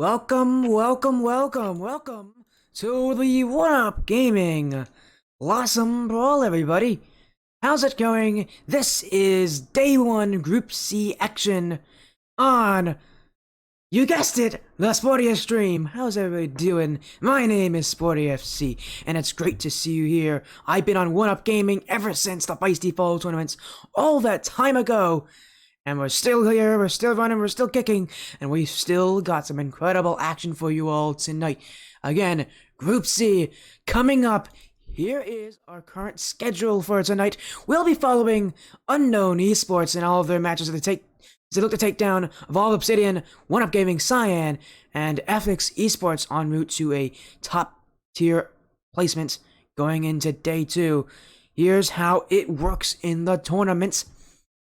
Welcome to the What Up Gaming Blossom Brawl, everybody. How's it going? This is day one Group C action on, you guessed it, the Sporty stream. How's everybody doing? My name is Sporty FC, and it's great to see you here. I've been on What Up Gaming ever since the Feisty Fall tournaments all that time ago. And we're still here, we're still running, we're still kicking, and we've still got some incredible action for you all tonight. Again, Group C coming up. Here is our current schedule for tonight. We'll be following Unknown Esports in all of their matches as they look to take down Evolve Obsidian, One Up Gaming, Cyan, and Ethix Esports en route to a top tier placement going into day two. Here's how it works in the tournament.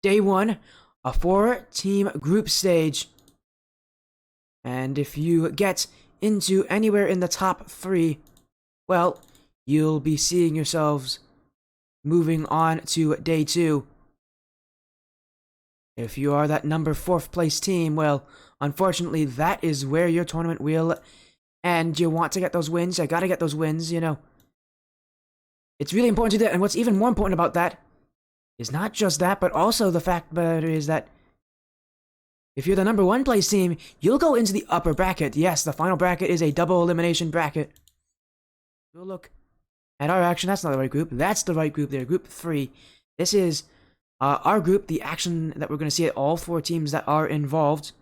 Day one, a 4-team group stage, and if you get into anywhere in the top 3, well, you'll be seeing yourselves moving on to day 2. If you are that number 4th place team, well, unfortunately that is where your tournament will end. You want to get those wins, you gotta get those wins, you know. It's really important to do that, and what's even more important about that is not just that, but also the fact that is that if you're the number 1 place team, you'll go into the upper bracket. Yes, the final bracket is a double elimination bracket. We'll look at our action. That's not the right group. That's the right group there, Group 3. This is our group, the action that we're going to see at all 4 teams that are involved.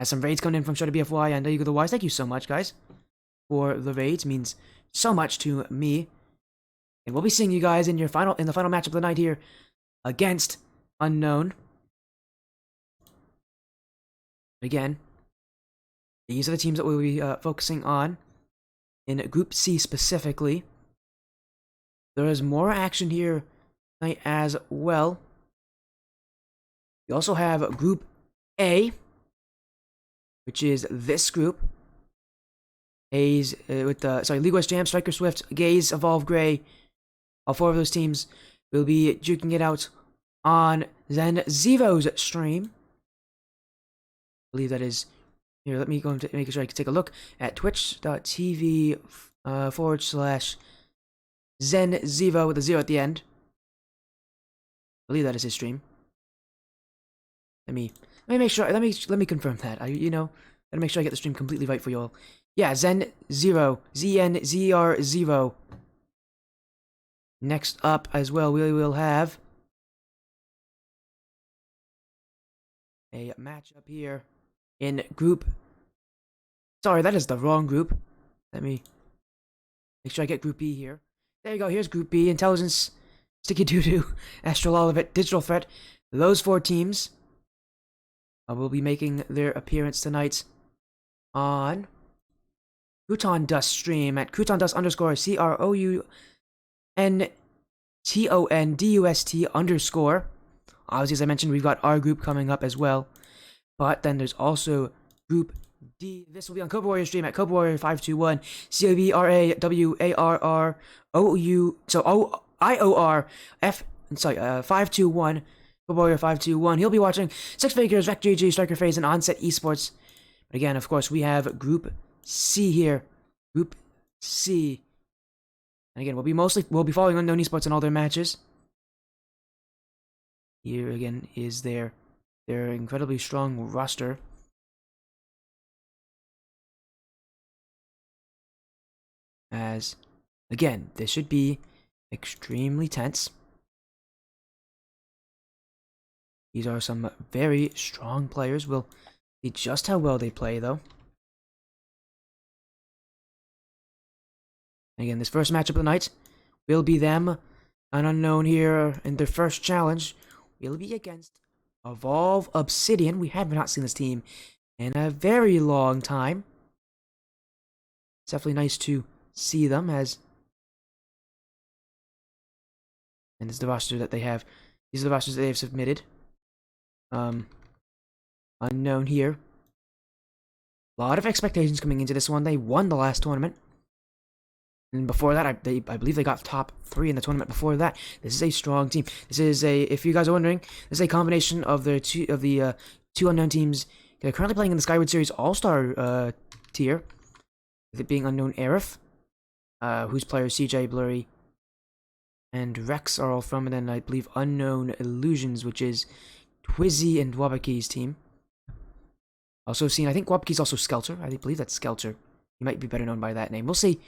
As some raids coming in from Shudder BFY and Eagle the Wise. Thank you so much, guys, for the raids. It means so much to me. And we'll be seeing you guys in the final matchup of the night here against Unknown. Again, these are the teams that we'll be focusing on in Group C specifically. There is more action here tonight as well. We also have Group A, which is this group. A's with League West Jam, Striker Swift, Gaze, Evolve Gray. All 4 of those teams will be duking it out on Zen Zevo's stream. I believe that is here. Let me go and make sure I can take a look at twitch.tv /Zen Zevo with a 0 at the end. I believe that is his stream. Let me make sure. Let me confirm that. Gotta make sure I get the stream completely right for you all. Yeah, Zen Zero, ZNZR 0. Next up as well, we will have a matchup here in Group. Sorry, that is the wrong group. Let me make sure I get Group B here. There you go. Here's Group B: Intelligence, Sticky Doodoo, Astral Olivet, Digital Threat. Those 4 teams will be making their appearance tonight on Crouton Dust stream at CroutonDust _ CROUNTONDUST_. Obviously, as I mentioned, we've got our group coming up as well. But then there's also Group D. This will be on Cobra Warrior stream at Cobra Warrior 521 COBRAWAROU. So IOR 521 Cobra Warrior 521. He'll be watching Six Figures, Rec GG, Striker Phase, and Onset Esports. But again, of course, we have Group C here. Group C. And again, we'll be following Unknown Esports in all their matches. Here again is their incredibly strong roster. As again, this should be extremely tense. These are some very strong players. We'll see just how well they play, though. Again, this first matchup of the night will be them, an Unknown here in their first challenge. Will be against Evolve Obsidian. We have not seen this team in a very long time. It's definitely nice to see them and it's the roster that they have. These are the rosters that they have submitted. Unknown here. A lot of expectations coming into this one. They won the last tournament. And before that, I believe they got top 3 in the tournament before that. This is a strong team. This is if you guys are wondering, this is a combination of the two unknown teams They're currently playing in the Skyward Series All-Star tier, with it being Unknown Aerith, whose players CJ, Blurry, and Rex are all from, and then I believe Unknown Illusions, which is Twizzy and Wabaki's team. Also seen, I think Wabaki's also Skelter. I believe that's Skelter. He might be better known by that name. We'll see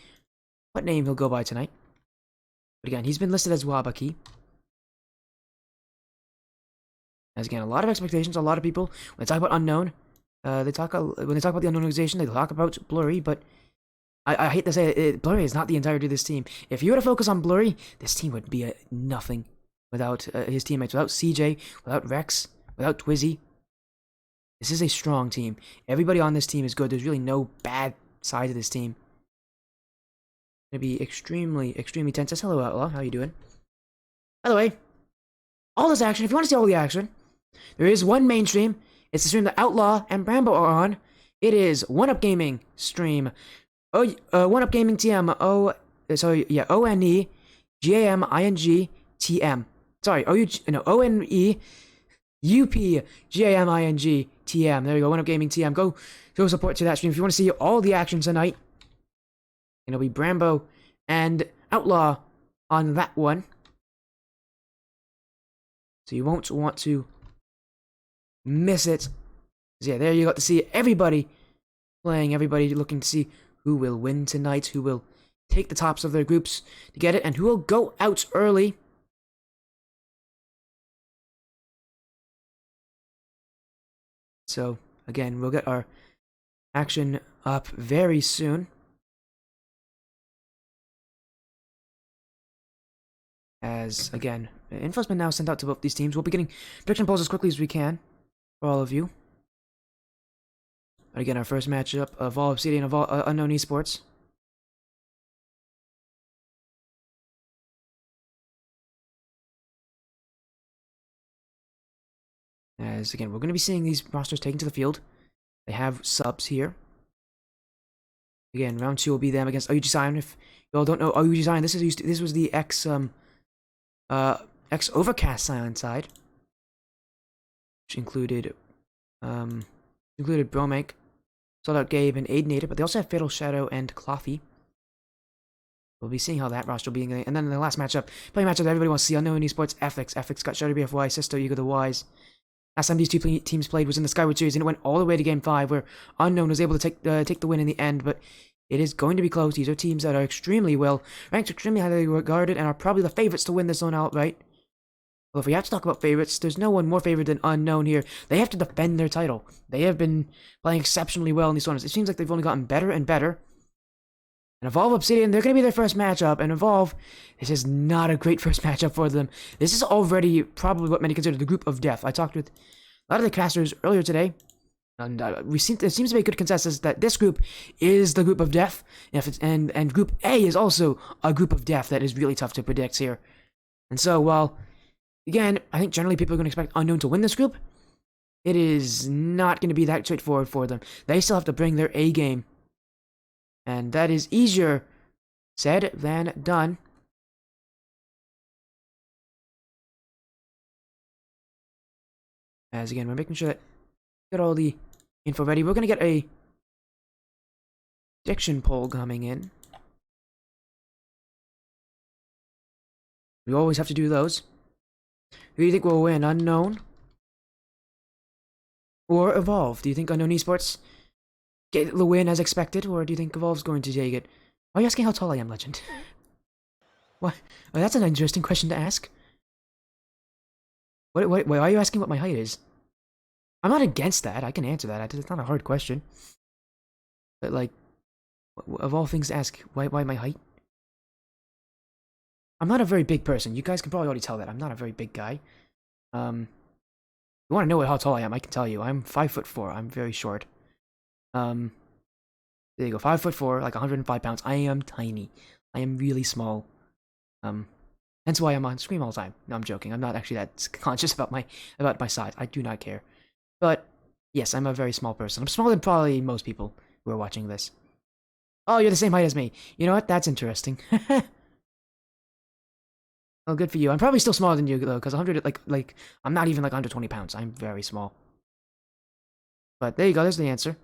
what name he'll go by tonight. But again, he's been listed as Wabaki. As again, a lot of expectations, a lot of people, when they talk about Unknown, when they talk about the Unknown organization, they talk about Blurry, but I hate to say it, Blurry is not the entirety of this team. If you were to focus on Blurry, this team would be nothing without his teammates, without CJ, without Rex, without Twizzy. This is a strong team. Everybody on this team is good. There's really no bad side to this team. It's gonna be extremely, extremely tense. Hello, Outlaw. How you doing? By the way, all this action, if you want to see all the action, there is one main stream. It's the stream that Outlaw and Brambo are on. It is One Up Gaming stream. One Up Gaming TM. ONE GAMING TM. Sorry, ONE UP GAMING TM. There you go. One Up Gaming TM. Go show support to that stream if you want to see all the action tonight. It'll be Brambo and Outlaw on that one. So you won't want to miss it. So yeah, there you got to see everybody playing, everybody looking to see who will win tonight, who will take the tops of their groups to get it, and who will go out early. So again, we'll get our action up very soon. As, again, info's been now sent out to both these teams. We'll be getting prediction polls as quickly as we can for all of you. But again, our first matchup of all Obsidian of all Unknown Esports. As, again, we're going to be seeing these rosters taken to the field. They have subs here. Again, round 2 will be them against OUG Cyan. If you all don't know OUG Cyan, this was the Overcast Cyan side, which included Bromank, Sold Out Gabe, and Aidnator, but they also have Fatal Shadow and Clothy. We'll be seeing how that roster will be. And then the last matchup, playing matchup that everybody wants to see, Unknown Esports, Ethix. Ethix got Shadow BFY, Sisto, Eagle the Wise. Last time these two teams played was in the Skyward Series, and it went all the way to Game 5, where Unknown was able to take the win in the end, but it is going to be close. These are teams that are extremely well ranked, extremely highly regarded, and are probably the favorites to win this one outright. Well, if we have to talk about favorites, there's no one more favored than Unknown here. They have to defend their title. They have been playing exceptionally well in these tournaments. It seems like they've only gotten better and better. And Evolve Obsidian, they're going to be their first matchup, and Evolve, this is not a great first matchup for them. This is already probably what many consider the group of death. I talked with a lot of the casters earlier today, and there seems to be a good consensus that this group is the group of death, and Group A is also a group of death that is really tough to predict here. And so, while, again, I think generally people are going to expect Unknown to win this group, it is not going to be that straightforward for them. They still have to bring their A game, and that is easier said than done. As again, we're making sure that we get all the info ready. We're going to get a prediction poll coming in. We always have to do those. Who do you think will win, Unknown or Evolve? Do you think Unknown Esports get the win as expected, or do you think Evolve's going to take it? Why are you asking how tall I am, Legend? What? Well, that's an interesting question to ask. Why are you asking what my height is? I'm not against that. I can answer that. It's not a hard question. But, like, of all things to ask, why my height? I'm not a very big person. You guys can probably already tell that. I'm not a very big guy. You want to know how tall I am, I can tell you. I'm 5'4". I'm very short. There you go. 5'4", like 105 pounds. I am tiny. I am really small. Hence why I'm on screen all the time. No, I'm joking. I'm not actually that conscious about my size. I do not care. But yes, I'm a very small person. I'm smaller than probably most people who are watching this. Oh, you're the same height as me. You know what? That's interesting. Well, good for you. I'm probably still smaller than you though, because 100 like I'm not even like 120 pounds. I'm very small. But there you go, there's the answer.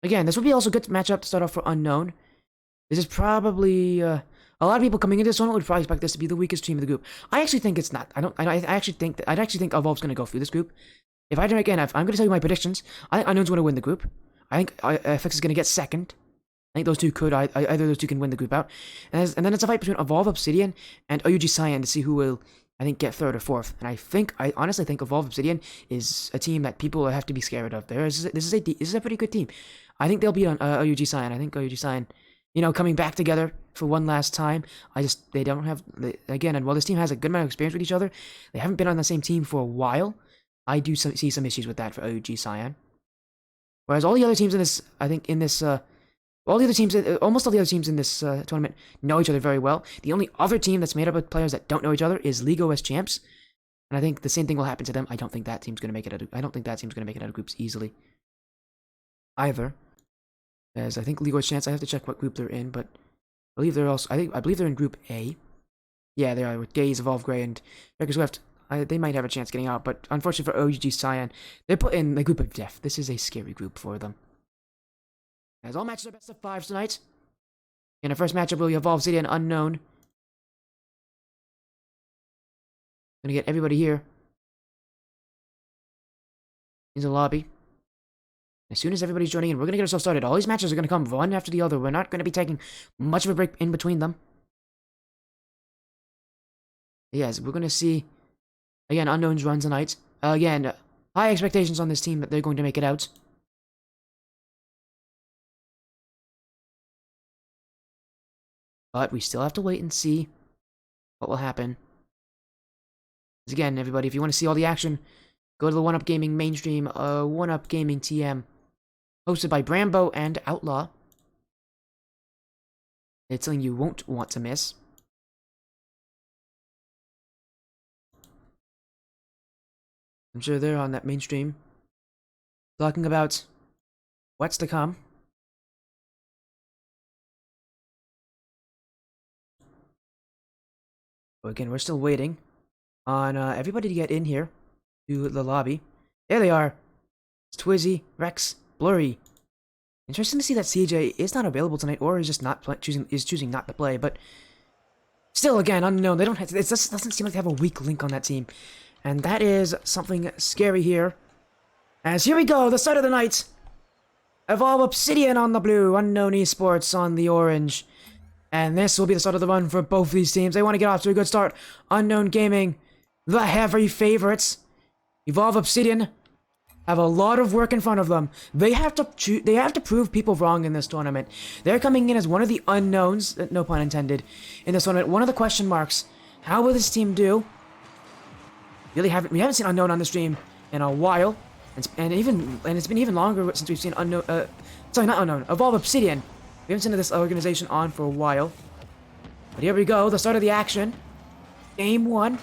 Again, this would be also a good matchup to start off for Unknown. This is probably, a lot of people coming into this one would probably expect this to be the weakest team of the group. I actually think it's not. I actually think Evolve's going to go through this group. If I'm going to tell you my predictions, I think Unknown's going to win the group. I think Ethix is going to get second. I think those two could, either of those two can win the group out. And then it's a fight between Evolve, Obsidian, and OUG Cyan to see who will, I think, get third or fourth. And I honestly think Evolve Obsidian is a team that people have to be scared of. This is a pretty good team. I think they'll beat on OUG Cyan. I think OUG Cyan, coming back together for one last time. They don't have, again, and while this team has a good amount of experience with each other, they haven't been on the same team for a while. I do see some issues with that for OUG Cyan. Whereas all the other teams in this, I think, almost all the other teams in this tournament know each other very well. The only other team that's made up of players that don't know each other is League OS Champs. And I think the same thing will happen to them. I don't think that team's going to make it out of groups easily either. As I think League OS Champs, I have to check what group they're in, but I believe they're in Group A. Yeah, they are, with Gaze, Evolve Grey, and Record Swift. They might have a chance getting out, but unfortunately for OUG Cyan, they're put in the group of death. This is a scary group for them. As all matches are best of 5 tonight. In our first matchup will be Evolve City and Unknown. Gonna get everybody here into the lobby. As soon as everybody's joining in, we're gonna get ourselves started. All these matches are gonna come one after the other. We're not gonna be taking much of a break in between them. Yes, we're gonna see, again, Unknown's run tonight. Again, high expectations on this team that they're going to make it out. But we still have to wait and see what will happen. Because again, everybody, if you want to see all the action, go to the 1UP Gaming mainstream, 1UP Gaming TM, hosted by Brambo and Outlaw. It's something you won't want to miss. I'm sure they're on that mainstream, talking about what's to come. Again, we're still waiting on everybody to get in here to the lobby. There they are. It's Twizzy, Rex, Blurry. Interesting to see that CJ is not available tonight, or is just not choosing not to play. But still, again, Unknown. They don't have. It doesn't seem like they have a weak link on that team, and that is something scary here. As here we go, the start of the night. Evolve Obsidian on the blue, Unknown Esports on the orange. And this will be the start of the run for both of these teams. They want to get off to a good start. Unknown Gaming, the heavy favorites. Evolve Obsidian have a lot of work in front of them. They have to prove people wrong in this tournament. They're coming in as one of the unknowns, no pun intended, in this tournament. One of the question marks. How will this team do? We haven't seen Unknown on the stream in a while, and it's been even longer since we've seen Evolve Obsidian. We haven't seen this organization on for a while. But here we go, the start of the action. Game 1.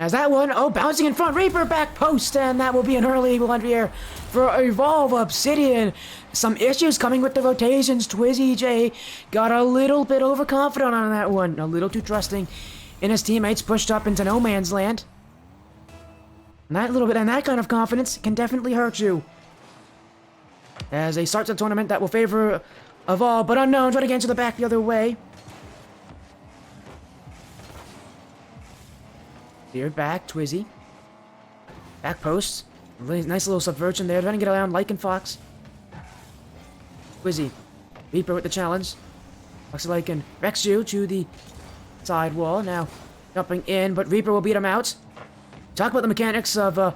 As that one, bouncing in front, Reaper back post, and that will be an early one here for Evolve Obsidian. Some issues coming with the rotations. Twizzy J got a little bit overconfident on that one. A little too trusting in his teammates, pushed up into no man's land. And that kind of confidence can definitely hurt you. As they start the tournament, that will favor Evolve, but Unknown trying to get into the back the other way. Here, back, Twizzy. Back post. Really nice little subversion there, trying to get around Lycan Fox. Twizzy. Reaper with the challenge. Foxy Lycan wrecks you to the side wall. Now, jumping in, but Reaper will beat him out. Talk about the mechanics of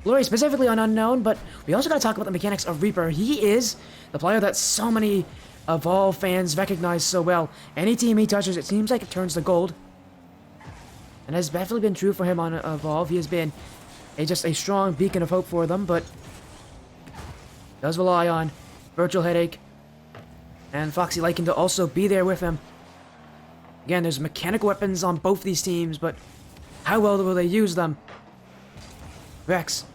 Blurry specifically on Unknown, but we also gotta talk about the mechanics of Reaper. He is the player that so many Evolve fans recognize so well. Any team he touches, it seems like it turns to gold. And has definitely been true for him on Evolve. He has been just a strong beacon of hope for them, but does rely on Virtual Headache and Foxy Lycan to also be there with him. Again, there's mechanical weapons on both these teams, but how well will they use them? Rex.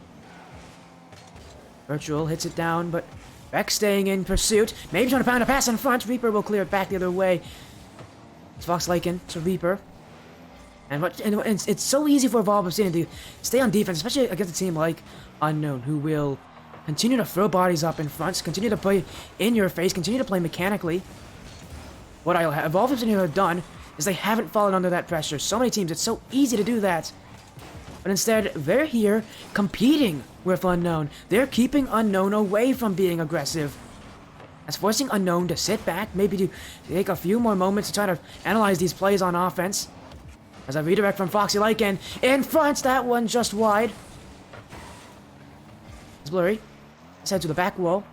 Virtual hits it down, but Rex staying in pursuit. Maybe trying to pound a pass in front. Reaper will clear it back the other way. It's Fox Lycan to Reaper. And it's so easy for Evolve Obsidian to stay on defense, especially against a team like Unknown, who will continue to throw bodies up in front, continue to play in your face, continue to play mechanically. What Evolve Obsidian have done is they haven't fallen under that pressure. So many teams, it's so easy to do that. But instead, they're here competing with Unknown. They're keeping Unknown away from being aggressive. That's forcing Unknown to sit back, maybe to take a few more moments to try to analyze these plays on offense. As a redirect from Foxy Lycan in front, that one just wide. It's blurry. Let's head to the back wall.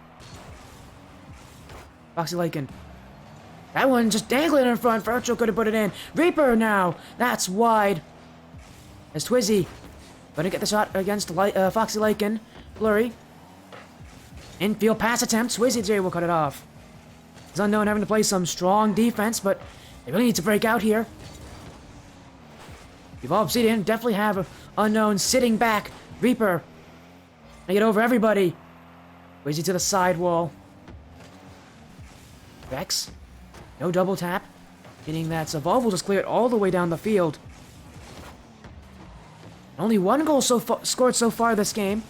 Foxy Lycan. That one just dangling in front. Virtual could have put it in. Reaper now. That's wide. As Twizzy gonna get the shot against Foxy Lycan. Blurry. Infield pass attempt. Twizzy J will cut it off. It's Unknown having to play some strong defense, but they really need to break out here. Evolve Obsidian definitely have Unknown sitting back. Reaper. They get over everybody. Twizzy to the side wall. Vex. No double tap. Meaning that Evolve will just clear it all the way down the field. Only one goal scored so far this game.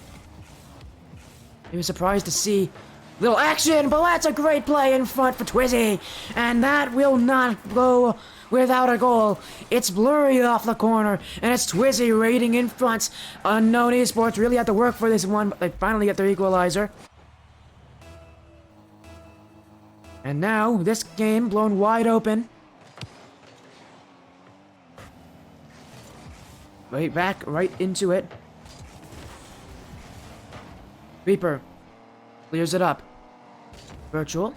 He was surprised to see little action, but that's a great play in front for Twizzy. And that will not go without a goal. It's blurry off the corner, and it's Twizzy raiding in front. Unknown Esports really had to work for this one, but they finally get their equalizer. And now, this game blown wide open. Right into it. Reaper clears it up. Virtual.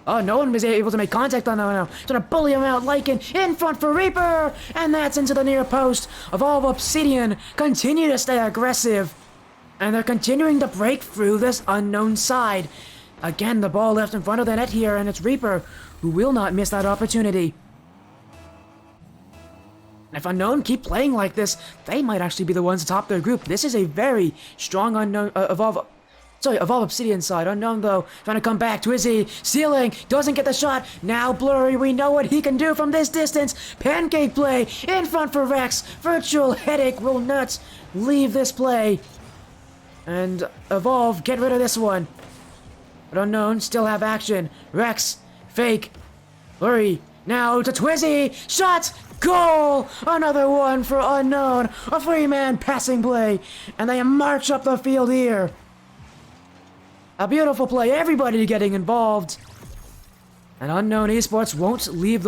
Oh, no one was able to make contact on that one now. Trying to bully him out. Lycan in front for Reaper. And that's into the near post. Evolve Obsidian continue to stay aggressive. And they're continuing to break through this Unknown side. Again, the ball left in front of the net here, and it's Reaper who will not miss that opportunity. If Unknown keep playing like this, they might actually be the ones to top their group. This is a very strong Evolve Obsidian side. Unknown, though, trying to come back. Twizzy, stealing, doesn't get the shot. Now Blurry, we know what he can do from this distance. Pancake play, in front for Rex. Virtual Headache will not leave this play. And Evolve, get rid of this one. But Unknown still have action. Rex, fake. Blurry, now to Twizzy. Shot! Goal! Another one for Unknown. A three-man passing play. And they march up the field here. A beautiful play. Everybody getting involved. And Unknown Esports won't leave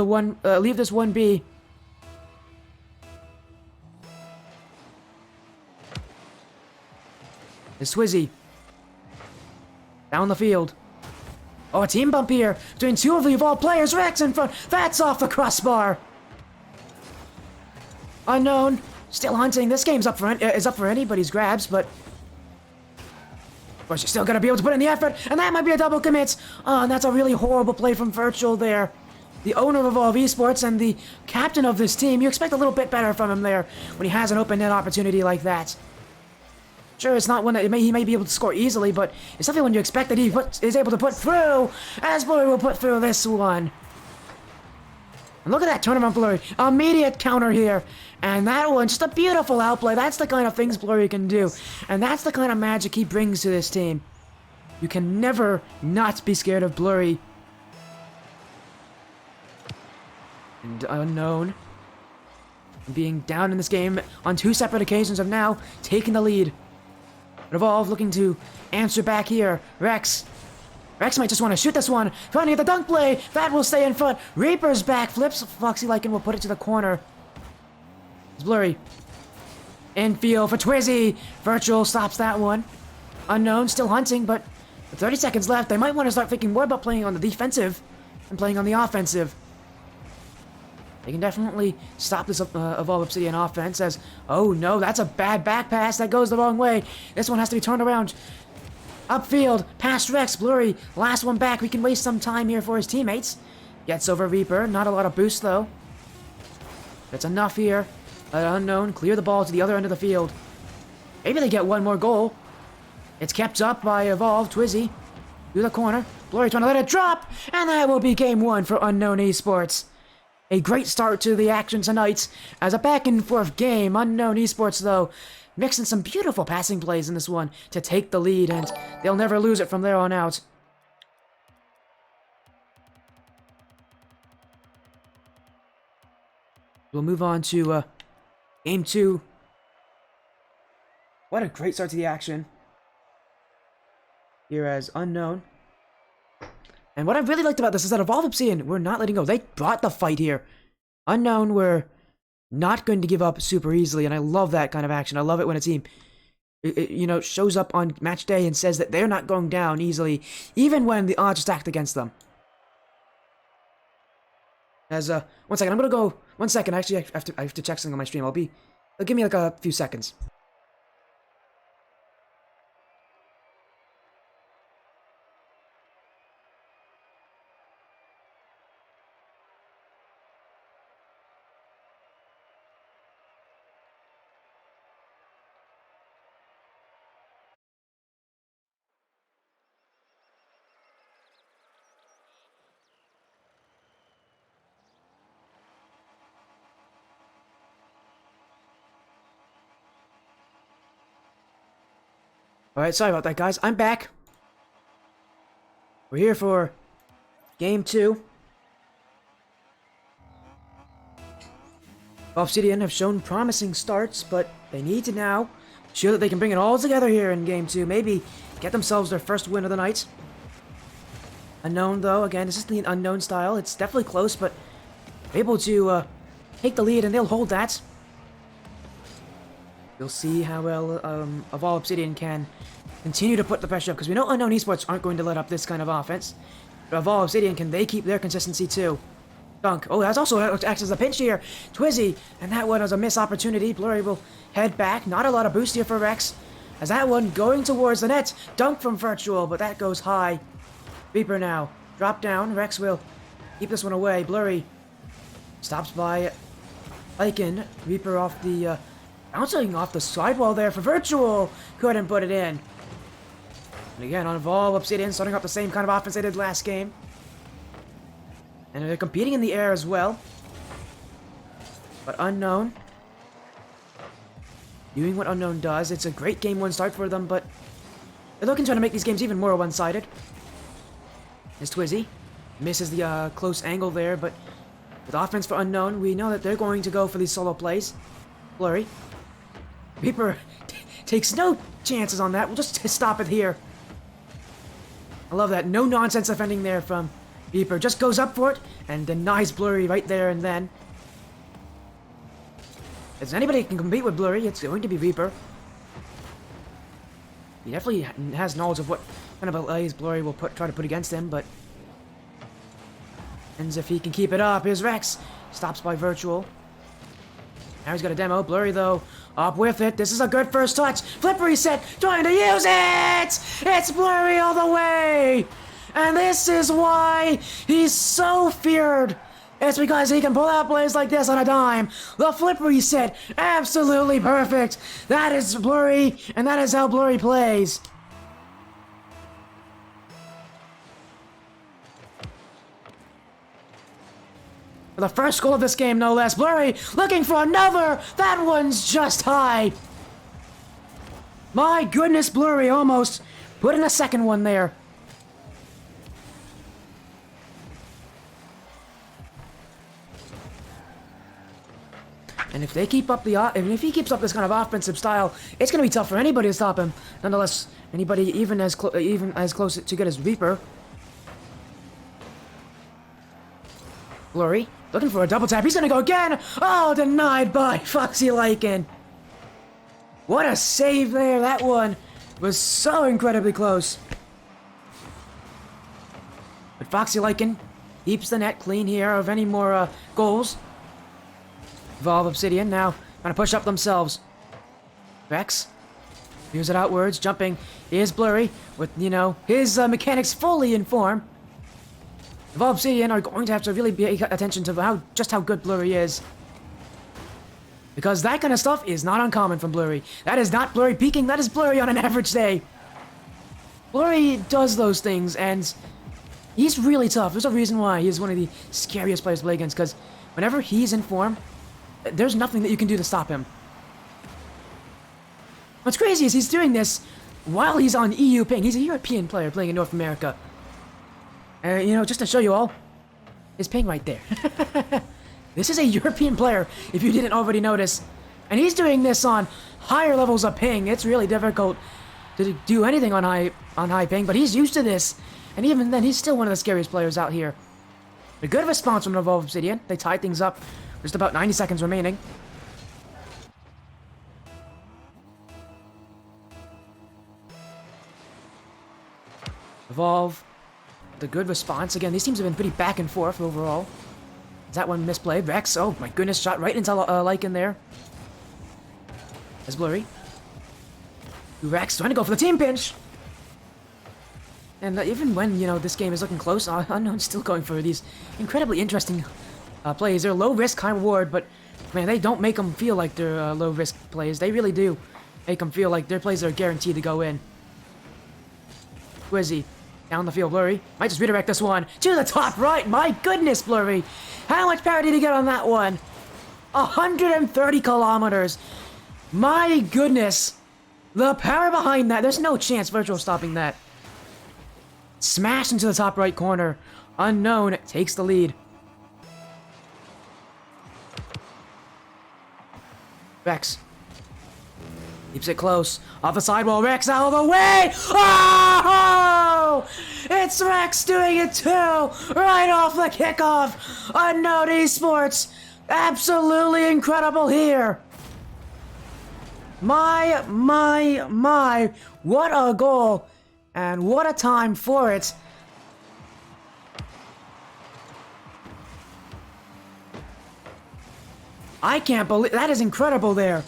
this one be. It's Twizzy. Down the field. Oh, a team bump here between two of the Evolved players. Rex in front. That's off the crossbar. Unknown still hunting. This game's is up for anybody's grabs, but of course you're still gonna be able to put in the effort, and that might be a double commit. Oh, and that's a really horrible play from Virtual there. The owner of Evolve Esports and the captain of this team. You expect a little bit better from him there when he has an open net opportunity like that. Sure, it's not one that he may be able to score easily, but it's something when you expect that he is able to put through. As Blurry will put through this one. And look at that tournament Blurry. Immediate counter here. And that one, just a beautiful outplay. That's the kind of things Blurry can do. And that's the kind of magic he brings to this team. You can never not be scared of Blurry. And Unknown, being down in this game on two separate occasions, have now taken the lead. Evolve looking to answer back here. Rex might just want to shoot this one. Trying to get the dunk play. That will stay in front. Reaper's back flips. Foxy Lycan will put it to the corner. It's Blurry. Infield for Twizzy. Virtual stops that one. Unknown still hunting, but with 30 seconds left, they might want to start thinking more about playing on the defensive than playing on the offensive. They can definitely stop this Evolve Obsidian offense as, oh no, that's a bad back pass. That goes the wrong way. This one has to be turned around. Upfield, past Rex, Blurry, last one back. We can waste some time here for his teammates. Gets over Reaper, not a lot of boost though. That's enough here. Unknown, clear the ball to the other end of the field. Maybe they get one more goal. It's kept up by Evolve, Twizzy. Through the corner, Blurry trying to let it drop, and that will be game one for Unknown Esports. A great start to the action tonight as a back-and-forth game. Unknown Esports, though, mixing some beautiful passing plays in this one to take the lead, and they'll never lose it from there on out. We'll move on to Game 2. What a great start to the action. Here as Unknown. And what I really liked about this is that Evolve Obsidian, we're not letting go. They brought the fight here. Unknown were not going to give up super easily, and I love that kind of action. I love it when a team, shows up on match day and says that they're not going down easily, even when the odds are stacked against them. As, 1 second, I'm gonna go, 1 second, actually, I have to check something on my stream. Give me like a few seconds. Alright, sorry about that, guys. I'm back. We're here for Game 2. Obsidian have shown promising starts, but they need to now show that they can bring it all together here in Game 2. Maybe get themselves their first win of the night. Unknown, though. Again, this is the Unknown style. It's definitely close, but able to take the lead, and they'll hold that. We'll see how well Evolve Obsidian can continue to put the pressure up, because we know Unknown Esports aren't going to let up this kind of offense. But Evolve Obsidian, can they keep their consistency too? Dunk. Oh, that's also acts as a pinch here. Twizzy, and that one was a missed opportunity. Blurry will head back. Not a lot of boost here for Rex, as that one going towards the net. Dunk from Virtual, but that goes high. Reaper now. Drop down. Rex will keep this one away. Blurry stops by Lycan. Reaper off the... bouncing off the sidewall there for Virtual. Couldn't put it in. And again, on Evolve Obsidian, starting up the same kind of offense they did last game. And they're competing in the air as well. But Unknown doing what Unknown does. It's a great game 1 start for them, but they're looking to try to make these games even more one-sided. Is Twizzy. Misses the close angle there, but with offense for Unknown, we know that they're going to go for these solo plays. Blurry. Reaper takes no chances on that. We'll just stop it here. I love that. No nonsense defending there from Reaper. Just goes up for it and denies Blurry right there and then. If anybody can compete with Blurry, it's going to be Reaper. He definitely has knowledge of what kind of plays Blurry will try to put against him, but ends if he can keep it up. Here's Rex. Stops by Virtual. Now he's got a demo. Blurry, though, up with it. This is a good first touch. Flip reset, trying to use it! It's Blurry all the way! And this is why he's so feared. It's because he can pull out plays like this on a dime. The flip reset, absolutely perfect. That is Blurry, and that is how Blurry plays. For the first goal of this game, no less. Blurry looking for another. That one's just high. My goodness, Blurry almost put in a second one there. And if they keep up if he keeps up this kind of offensive style, it's going to be tough for anybody to stop him. Nonetheless, anybody even as close to good as Reaper. Blurry. Looking for a double tap. He's gonna go again! Oh, denied by Foxy Lycan. What a save there. That one was so incredibly close. But Foxy Lycan keeps the net clean here of any more goals. Evolve Obsidian now trying to push up themselves. Rex here's it outwards. Jumping is Blurry with, his mechanics fully in form. Evolve Obsidian are going to have to really pay attention to just how good Blurry is. Because that kind of stuff is not uncommon from Blurry. That is not Blurry peaking, that is Blurry on an average day. Blurry does those things, and he's really tough. There's a reason why he's one of the scariest players to play against, because Whenever he's in form, there's nothing that you can do to stop him. What's crazy is he's doing this while he's on EU ping. He's a European player playing in North America. You know, just to show you all, his ping right there. This is a European player, if you didn't already notice. And he's doing this on higher levels of ping. It's really difficult to do anything on high ping, but he's used to this. And even then, he's still one of the scariest players out here. A good response from Evolve Obsidian. They tied things up. Just about 90 seconds remaining. Evolve. The good response. Again, these teams have been pretty back and forth overall. Is that one misplayed? Rex, oh my goodness, shot right into Lycan there. That's blurry. Rex trying to go for the team pinch. And even when, you know, this game is looking close, Unknown's still going for these incredibly interesting plays. They're low risk, high reward, but man, they don't make them feel like they're low risk plays. They really do make them feel like their plays are guaranteed to go in. Quizzy. Down the field, Blurry. Might just redirect this one to the top right. My goodness, Blurry. How much power did he get on that one? 130 kilometers. My goodness. The power behind that. There's no chance Virtual stopping that. Smash into the top right corner. Unknown takes the lead. Rex. Keeps it close. Off the sidewall. Rex out of the way. Oh! It's Rex doing it too. Right off the kickoff. Unknown Esports. Absolutely incredible here. My. What a goal. And what a time for it. I can't believe. That is incredible there.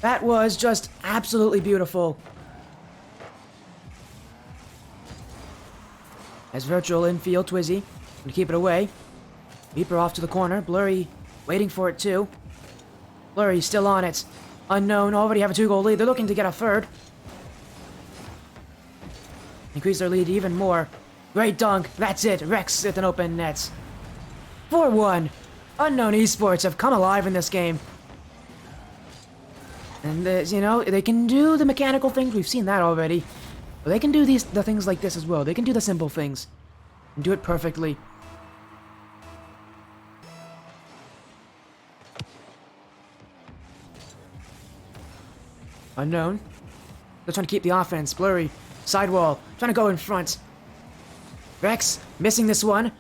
That was just absolutely beautiful. As Virtual infield, Twizzy. Gonna keep it away. Reaper off to the corner. Blurry waiting for it too. Blurry still on it. Unknown already have a 2-goal lead. They're looking to get a third. Increase their lead even more. Great dunk. That's it. Rex with an open net. 4-1. Unknown Esports have come alive in this game. And, you know, they can do the mechanical things. We've seen that already. But they can do the things like this as well. They can do the simple things. And do it perfectly. Unknown. They're trying to keep the offense. Blurry. Sidewall. Trying to go in front. Rex missing this one.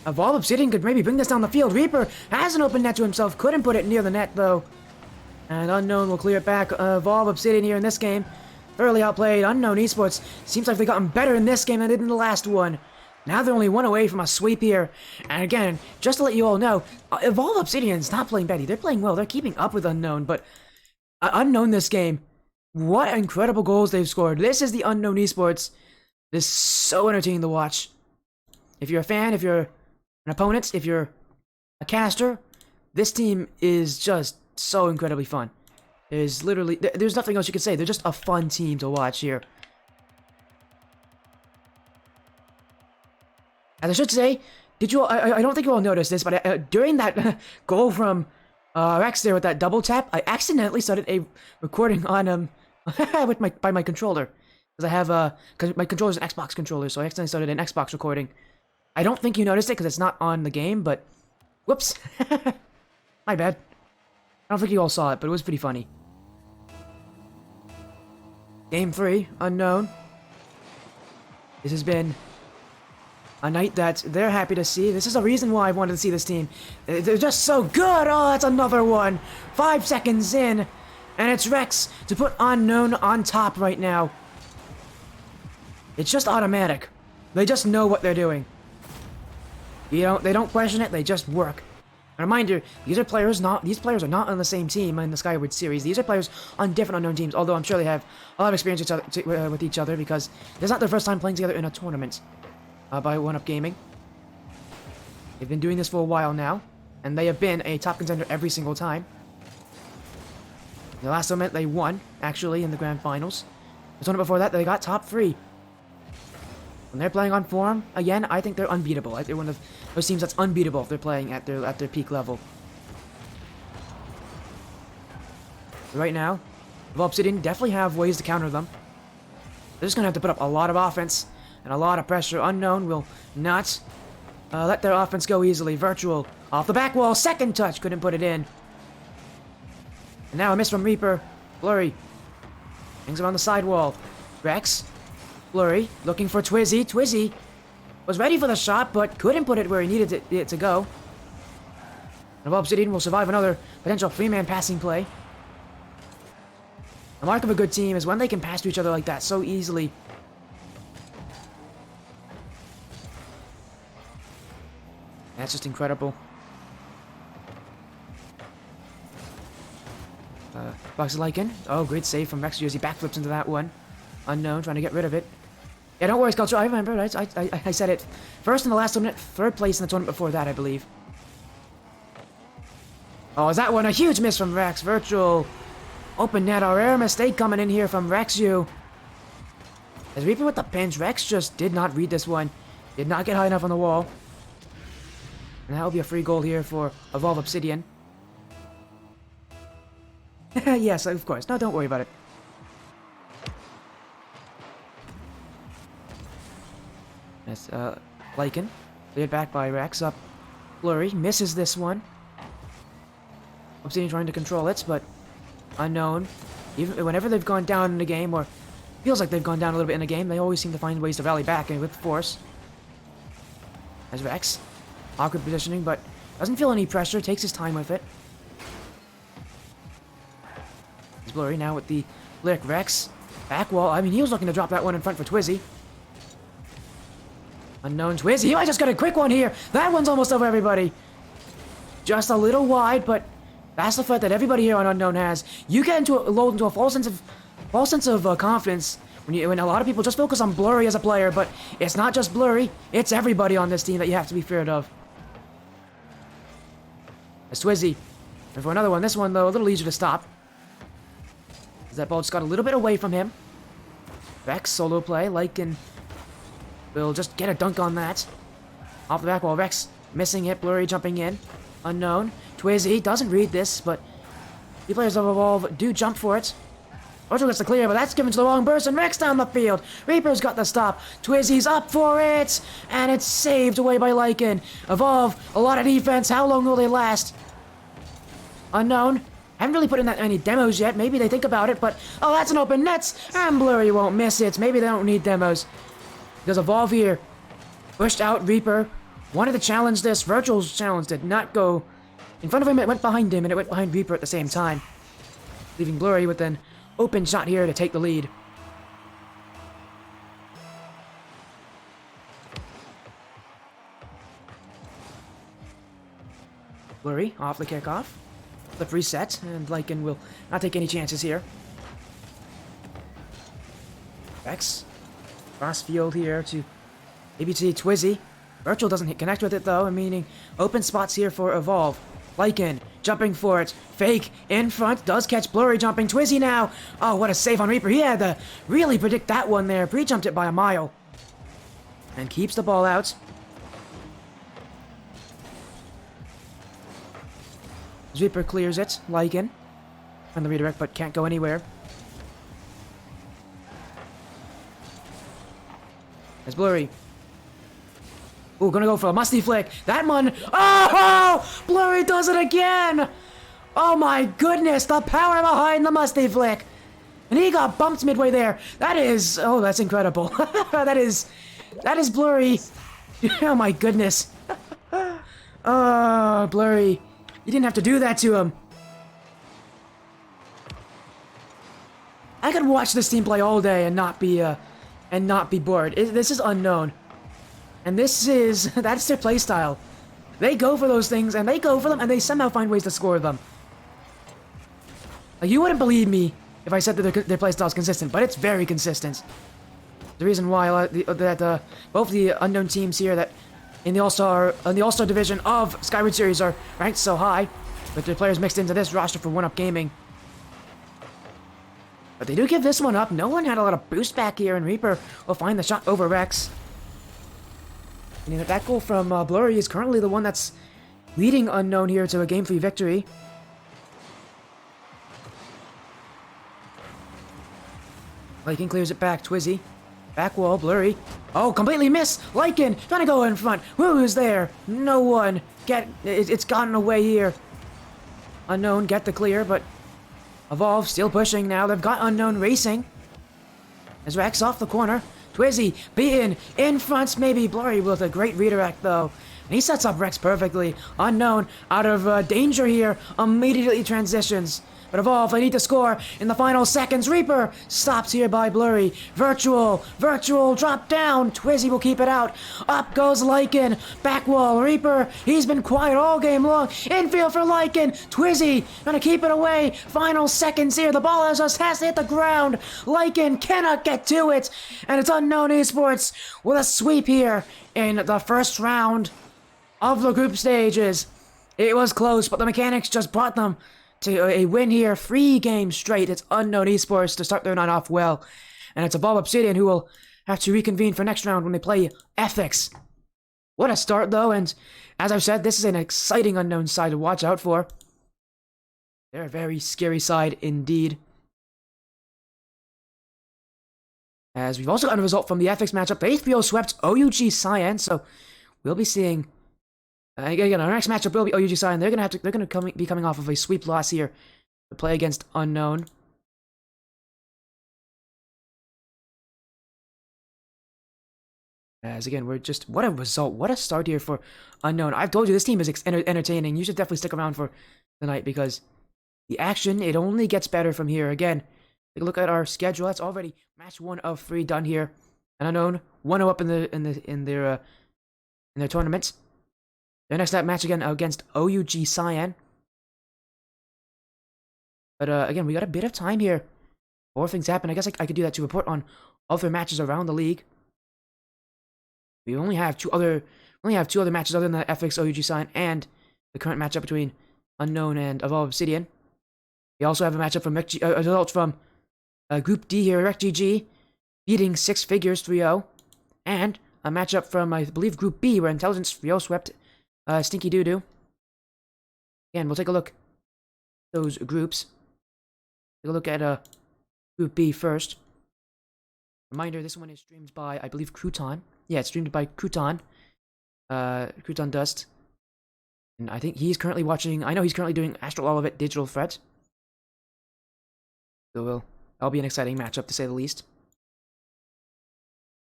Evolve Obsidian could maybe bring this down the field. Reaper has an open net to himself. Couldn't put it near the net, though. And Unknown will clear it back. Evolve Obsidian here in this game. Thoroughly outplayed. Unknown Esports. Seems like they've gotten better in this game than they did in the last one. Now they're only one away from a sweep here. And again, just to let you all know, Evolve Obsidian's not playing Betty. They're playing well. They're keeping up with Unknown. But Unknown this game. What incredible goals they've scored. This is the Unknown Esports. This is so entertaining to watch. If you're a fan, if you're an opponent, if you're a caster, this team is just so incredibly fun. There's literally, there's nothing else you can say. They're just a fun team to watch here. As I should say, did you all, I don't think you all noticed this, but during that goal from Rex there with that double tap, I accidentally started a recording on with my controller. Because I have cause my controller's an Xbox controller, so I accidentally started an Xbox recording. I don't think you noticed it because it's not on the game, but whoops. My bad. I don't think you all saw it, but it was pretty funny. Game 3, Unknown. This has been a night that they're happy to see. This is a reason why I wanted to see this team. They're just so good. Oh, that's another one. 5 seconds in, and it's Rex to put Unknown on top right now. It's just automatic. They just know what they're doing. They don't question it. They just work. A reminder: these players are not on the same team in the Skyward series. These are players on different Unknown teams. Although I'm sure they have a lot of experience with each other because it's not their first time playing together in a tournament. By 1UP Gaming. They've been doing this for a while now, and they have been a top contender every single time. The last tournament they won, actually, in the grand finals. The tournament before that, they got top 3. When they're playing on form, again, I think they're unbeatable. They're one of those teams that's unbeatable if they're playing at their peak level. Right now, Obsidian definitely have ways to counter them. They're just gonna have to put up a lot of offense and a lot of pressure. Unknown will not let their offense go easily. Virtual off the back wall, second touch, couldn't put it in. And now a miss from Reaper. Blurry hangs around the side wall. Rex, Blurry looking for Twizzy. Twizzy was ready for the shot, but couldn't put it where he needed it to go. And Obsidian will survive another potential three-man passing play. The mark of a good team is when they can pass to each other like that so easily. That's just incredible. Box Lycan. Oh, great save from Rex as he backflips into that one. Unknown, trying to get rid of it. Yeah, don't worry, Sculpture. I remember, right? I said it first in the last tournament, third place in the tournament before that, I believe. Oh, is that one a huge miss from Rex? Virtual. Open net, a rare mistake coming in here from Rexu. As Reaper with the pinch, Rex just did not read this one. Did not get high enough on the wall. And that will be a free goal here for Evolve Obsidian. Yes, of course. No, don't worry about it. That's, Lycan. Cleared back by Rex. Up. Blurry misses this one. Obsidian trying to control it, but Unknown. Even whenever they've gone down in the game, or feels like they've gone down a little bit in the game, they always seem to find ways to rally back and with force. As Rex. Awkward positioning, but doesn't feel any pressure, takes his time with it. He's Blurry now with the Lick. Rex. Back wall. I mean, he was looking to drop that one in front for Twizzy. Unknown Twizzy. He might just got a quick one here. That one's almost over, everybody. Just a little wide, but that's the threat that everybody here on Unknown has. You get into a false sense of confidence when a lot of people just focus on Blurry as a player, but it's not just Blurry. It's everybody on this team that you have to be feared of. It's Twizzy. And for another one, this one though a little easier to stop. That ball just got a little bit away from him. Rex solo play. Lycan will just get a dunk on that. Off the back wall. Rex missing it. Blurry jumping in. Unknown. Twizzy doesn't read this, but the players of Evolve do jump for it. Virtual gets the clear, but that's given to the wrong person. Rex down the field. Reaper's got the stop. Twizzy's up for it, and it's saved away by Lycan. Evolve, a lot of defense. How long will they last? Unknown. Haven't really put in that many demos yet. Maybe they think about it, but oh, that's an open nets, and Blurry won't miss it. Maybe they don't need demos. Because Evolve here pushed out Reaper. Wanted to challenge this. Virtual's challenge did not go in front of him. It went behind him, and it went behind Reaper at the same time, leaving Blurry with an open shot here to take the lead. Blurry off the kickoff. The reset, and Lycan will not take any chances here. Rex. Cross field here to maybe to Twizzy. Virtual doesn't connect with it though, meaning open spots here for Evolve. Lycan jumping for it. Fake in front. Does catch Blurry jumping. Twizzy now. Oh, what a save on Reaper. He had to really predict that one there. Pre-jumped it by a mile. And keeps the ball out. Reaper clears it. Lycan on the redirect, but can't go anywhere. It's Blurry. Ooh, gonna go for a musty flick. That one. Oh! Blurry does it again! Oh my goodness, the power behind the musty flick. And he got bumped midway there. That is... Oh, that's incredible. That is Blurry. Oh my goodness. Oh, Blurry. You didn't have to do that to him. I could watch this team play all day and not be bored. This is Unknown. And that's their playstyle. They go for those things, and they go for them, and they somehow find ways to score them. Like, you wouldn't believe me if I said that their playstyle is consistent, but it's very consistent. The reason why both the Unknown teams here that in the All-Star division of Skyward Series are ranked so high, with their players mixed into this roster for 1UP Gaming. But they do give this one up. No one had a lot of boost back here, and Reaper will find the shot over Rex. And that goal from Blurry is currently the one that's leading Unknown here to a Game 3 victory. Lycan clears it back. Twizzy. Back wall. Blurry. Oh, completely missed. Lycan trying to go in front. Who's there? No one. It's gotten away here. Unknown get the clear, but Evolve still pushing now. They've got Unknown racing. As Rex off the corner. Twizzy beaten in front. Maybe Blurry with a great redirect though. And he sets up Rex perfectly. Unknown out of danger here. Immediately transitions. But Evolve, they need to score in the final seconds. Reaper stops here by Blurry. Virtual, drop down. Twizzy will keep it out. Up goes Lycan. Back wall, Reaper. He's been quiet all game long. Infield for Lycan. Twizzy gonna keep it away. Final seconds here. The ball has to hit the ground. Lycan cannot get to it. And it's Unknown Esports with a sweep here in the first round of the group stages. It was close, but the mechanics just brought them to a win here. 3 games straight. It's Unknown Esports to start their night off well. And it's Evolve Obsidian who will have to reconvene for next round when they play Ethix. What a start though, and as I've said, this is an exciting Unknown side to watch out for. They're a very scary side indeed. As we've also gotten a result from the Ethix matchup, the HBO swept OUG Cyan, so we'll be seeing again, our next matchup will be OUG Cyan. They're gonna be coming off of a sweep loss here to play against Unknown. As again, what a result, what a start here for Unknown. I've told you this team is entertaining. You should definitely stick around for tonight because the action, it only gets better from here. Again, take a look at our schedule. That's already match 1 of 3 done here. And Unknown 1-0 up in their tournament. Their next match again against OUG Cyan. But again, we got a bit of time here before things happen. I guess I could do that to report on other matches around the league. We only have two other matches other than the Ethix OUG Cyan and the current matchup between Unknown and Evolve Obsidian. We also have a matchup from results from Group D here, RecGG beating Six Figures 3-0, and a matchup from I believe Group B where Intelligence 3-0 swept Stinky Doodoo. Again, we'll take a look at those groups. Take a look at Group B first. Reminder, this one is streamed by, I believe, Crouton. Yeah, it's streamed by Crouton. Crouton Dust. And I think he's currently watching, I know he's currently doing Astral Olivet Digital Threat. So that'll be an exciting matchup to say the least.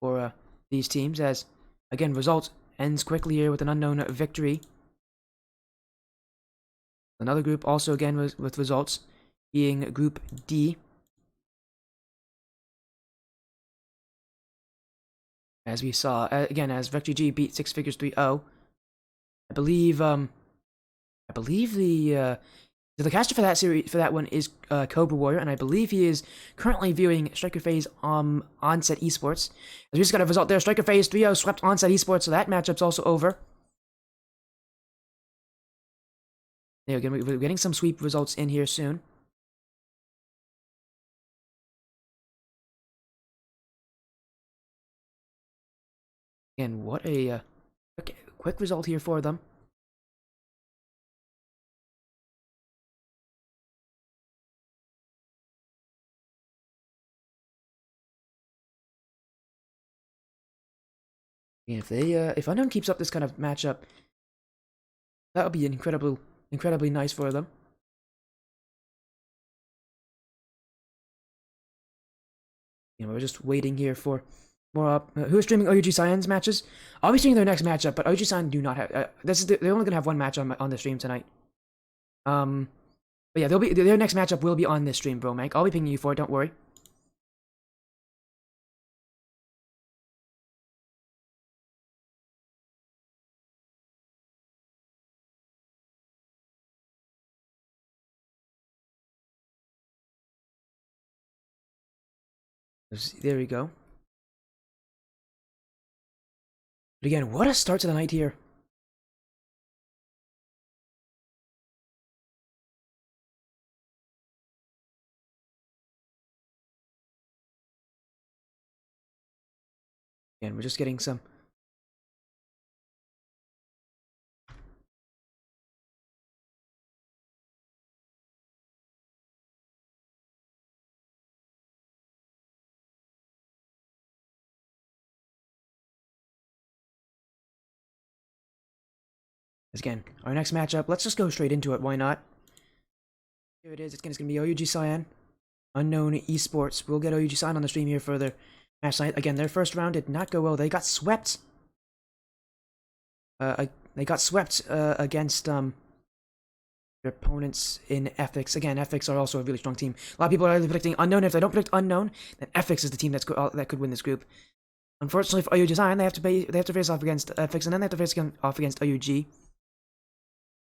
For these teams, as, again, results ends quickly here with an Unknown victory. Another group also again with results being Group D. As we saw, again, as RecGG beat Six Figures 3-0. I believe the caster for that one is Cobra Warrior, and I believe he is currently viewing Striker Phase Onset Esports. As we just got a result there, Striker Phase 3-0 swept Onset Esports, so that matchup's also over. Yeah, again, we're getting some sweep results in here soon. Again, what a quick result here for them. If Unknown keeps up this kind of matchup, that would be incredibly nice for them. We're just waiting here for more who is streaming OUG Cyan's matches. I'll be streaming their next matchup, but OUG Cyan do not have they're only gonna have one match on the stream tonight. But yeah, their next matchup will be on this stream, bro, Mank. I'll be pinging you for it, don't worry. There we go. But again, what a start to the night here. Again, we're just getting some Again, our next matchup, let's just go straight into it, why not? Here it is, it's gonna be OUG Cyan, Unknown Esports. We'll get OUG Cyan on the stream here for their match night. Again, their first round did not go well, they got swept. They got swept against their opponents in Ethix. Again, Ethix are also a really strong team. A lot of people are predicting Unknown. If they don't predict Unknown, then Ethix is the team that could win this group. Unfortunately for OUG Cyan, they have to face off against Ethix, and then they have to face off against OUG.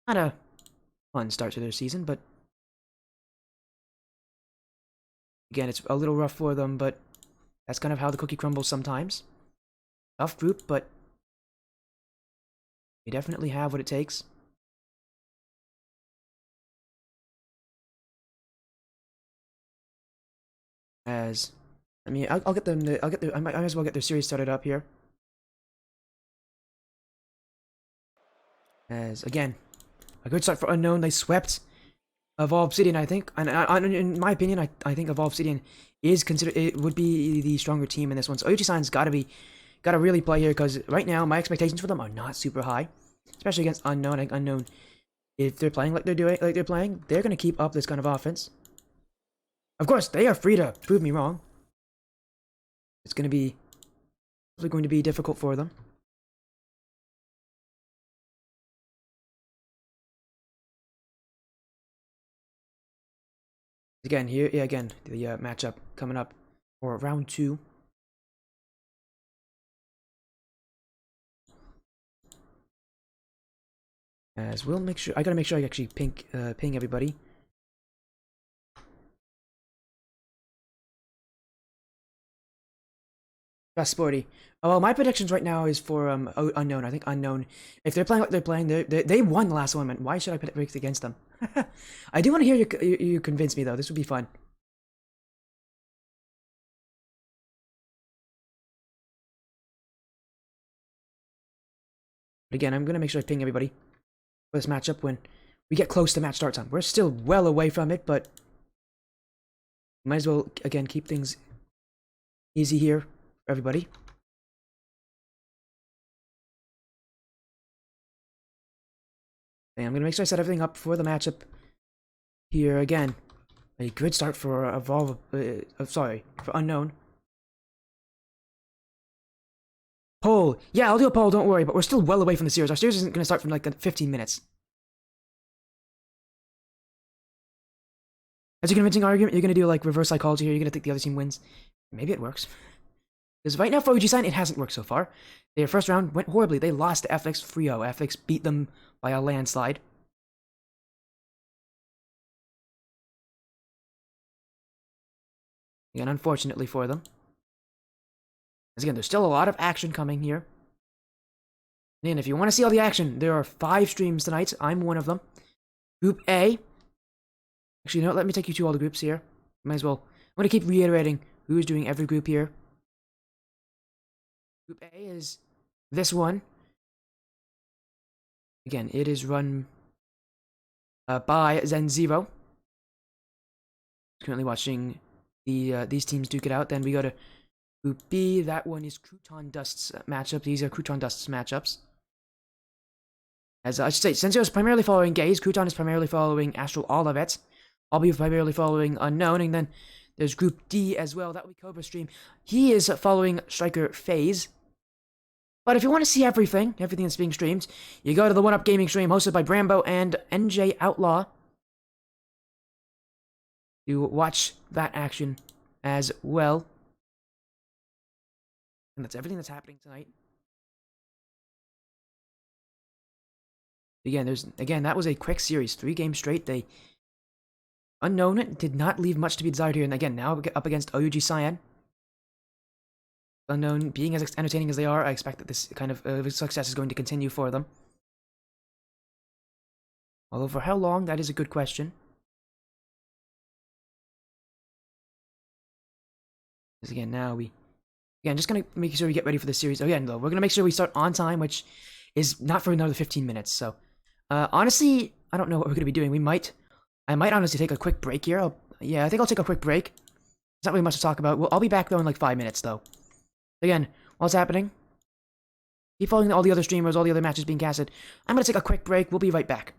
Not a fun start to their season, but again, it's a little rough for them, but that's kind of how the cookie crumbles sometimes. Tough group, but we definitely have what it takes. As I mean, I'll get them. I might as well get their series started up here. As again, a good start for Unknown. They swept Evolve Obsidian, I think, and in my opinion, I think Evolve Obsidian is would be the stronger team in this one. So OG Cyan's gotta really play here, because right now my expectations for them are not super high, especially against Unknown. Unknown, if they're playing like they're playing, they're gonna keep up this kind of offense. Of course, they are free to prove me wrong. It's going to be difficult for them. Again, the matchup coming up for round 2. As we'll make sure, I gotta make sure I actually ping everybody. Best sporty. Oh, well, my predictions right now is for Unknown. I think Unknown, if they're playing what they're playing, they won the last one. Man. Why should I predict against them? I do want to hear you convince me, though. This would be fun. But again, I'm gonna make sure I ping everybody for this matchup when we get close to match start time. We're still well away from it, but might as well again keep things easy here. Everybody. And I'm gonna make sure I set everything up for the matchup here again. A good start for for Unknown. Poll. Yeah, I'll do a poll, don't worry, but we're still well away from the series. Our series isn't gonna start from like 15 minutes. That's a convincing argument. You're gonna do like reverse psychology here, you're gonna think the other team wins. Maybe it works. Because right now for OG Cyan, it hasn't worked so far. Their first round went horribly. They lost to Ethix 3-0. Ethix beat them by a landslide. Again, unfortunately for them. As again, there's still a lot of action coming here. And if you want to see all the action, there are 5 streams tonight. I'm one of them. Group A. Actually, you know what? Let me take you to all the groups here. Might as well. I'm going to keep reiterating who's doing every group here. Group A is this one. Again, it is run by Zen0. Currently watching these teams duke it out. Then we go to Group B. That one is Crouton Dust's matchup. These are Crouton Dust's matchups. As I should say, Sensio is primarily following Gaze. Crouton is primarily following Astral Olivet. I'll be primarily following Unknown. And then there's Group D as well. That will be Cobra Stream. He is following Striker FaZe. But if you want to see everything that's being streamed, you go to the 1UP Gaming stream hosted by Brambo and NJ Outlaw to watch that action as well. And that's everything that's happening tonight. Again, that was a quick series, 3 games straight. Unknown did not leave much to be desired here, and again, now up against OUG Cyan. Unknown being as entertaining as they are, I expect that this kind of success is going to continue for them. Although for how long, that is a good question. Because again, just gonna make sure we get ready for the series. Again, though, we're gonna make sure we start on time, which is not for another 15 minutes. So, honestly, I don't know what we're gonna be doing. I might honestly take a quick break here. Yeah, I think I'll take a quick break. There's not really much to talk about. I'll be back though in like 5 minutes though. Again, what's happening? Keep following all the other streamers, all the other matches being casted. I'm gonna take a quick break. We'll be right back.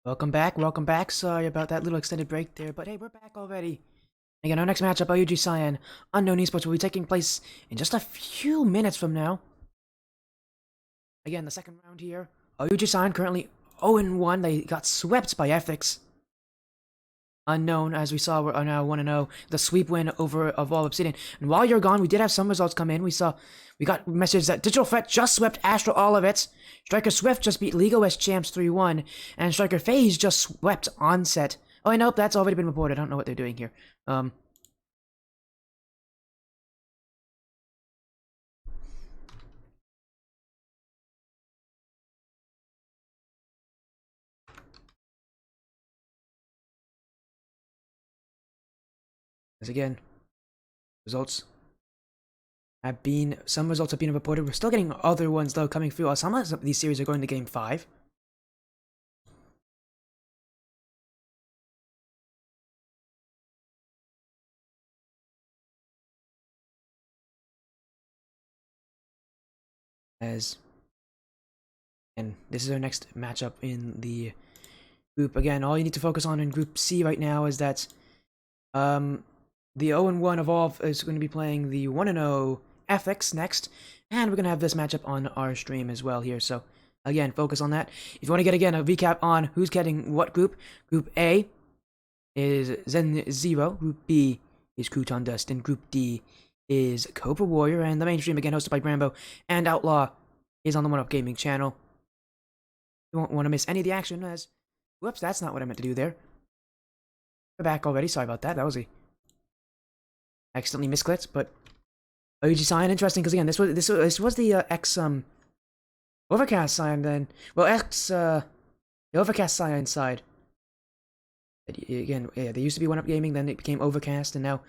Welcome back. Sorry about that little extended break there, but hey, we're back already. Again, our next matchup, OUG Cyan, Unknown Esports, will be taking place in just a few minutes from now. Again, the second round here. OUG Cyan currently 0-1. They got swept by Ethix. Unknown, as we saw, are now 1-0. The sweep win over of all Obsidian. And while you're gone, we did have some results come in. We got messages that Digital Threat just swept Astro Olivet. Striker Swift just beat League OS Champs 3-1. And Striker FaZe just swept Onset. Oh, I know, that's already been reported. I don't know what they're doing here. As again, some results have been reported. We're still getting other ones though coming through. Some of these series are going to Game 5. And this is our next matchup in the group. Again, all you need to focus on in Group C right now is that the 0-1 Evolve is going to be playing the 1-0 Ethix next, and we're going to have this matchup on our stream as well here. So again, focus on that. If you want to get again a recap on who's getting what group, Group A is Zen Zero, Group B is Crouton Dust, and Group D is Cobra Warrior, and the main stream again hosted by Brambo and Outlaw is on the 1UP Gaming channel. You won't want to miss any of the action as... Whoops, that's not what I meant to do there. We're back already, sorry about that. That was accidentally misclicked, but... OUG Cyan, interesting, because again, this was the Overcast Cyan then. Well, the Overcast Cyan side. Again, yeah, they used to be 1UP Gaming, then it became Overcast, and now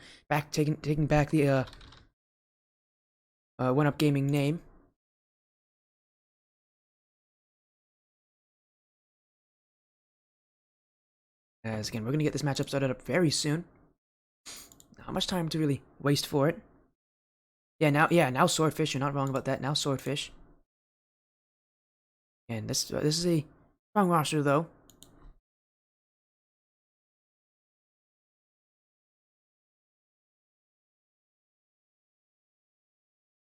taking back the 1UP Gaming name. As again, we're gonna get this matchup started up very soon. Not much time to really waste for it. Now Swordfish. You're not wrong about that. Now Swordfish. And this is a strong roster though.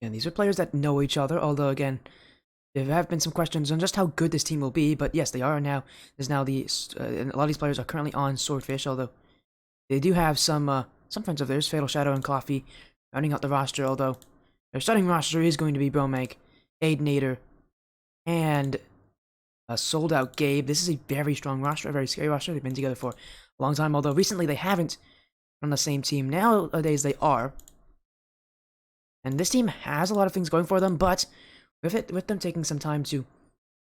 And these are players that know each other. Although again, there have been some questions on just how good this team will be, but yes, they are now. There's now a lot of these players are currently on Swordfish, although they do have some friends of theirs, Fatal Shadow and Coffee, rounding out the roster. Although their starting roster is going to be Bromag, Aidnator, and a sold out Gabe. This is a very strong roster, a very scary roster. They've been together for a long time, although recently they haven't on the same team. Nowadays they are, and this team has a lot of things going for them, but with them taking some time to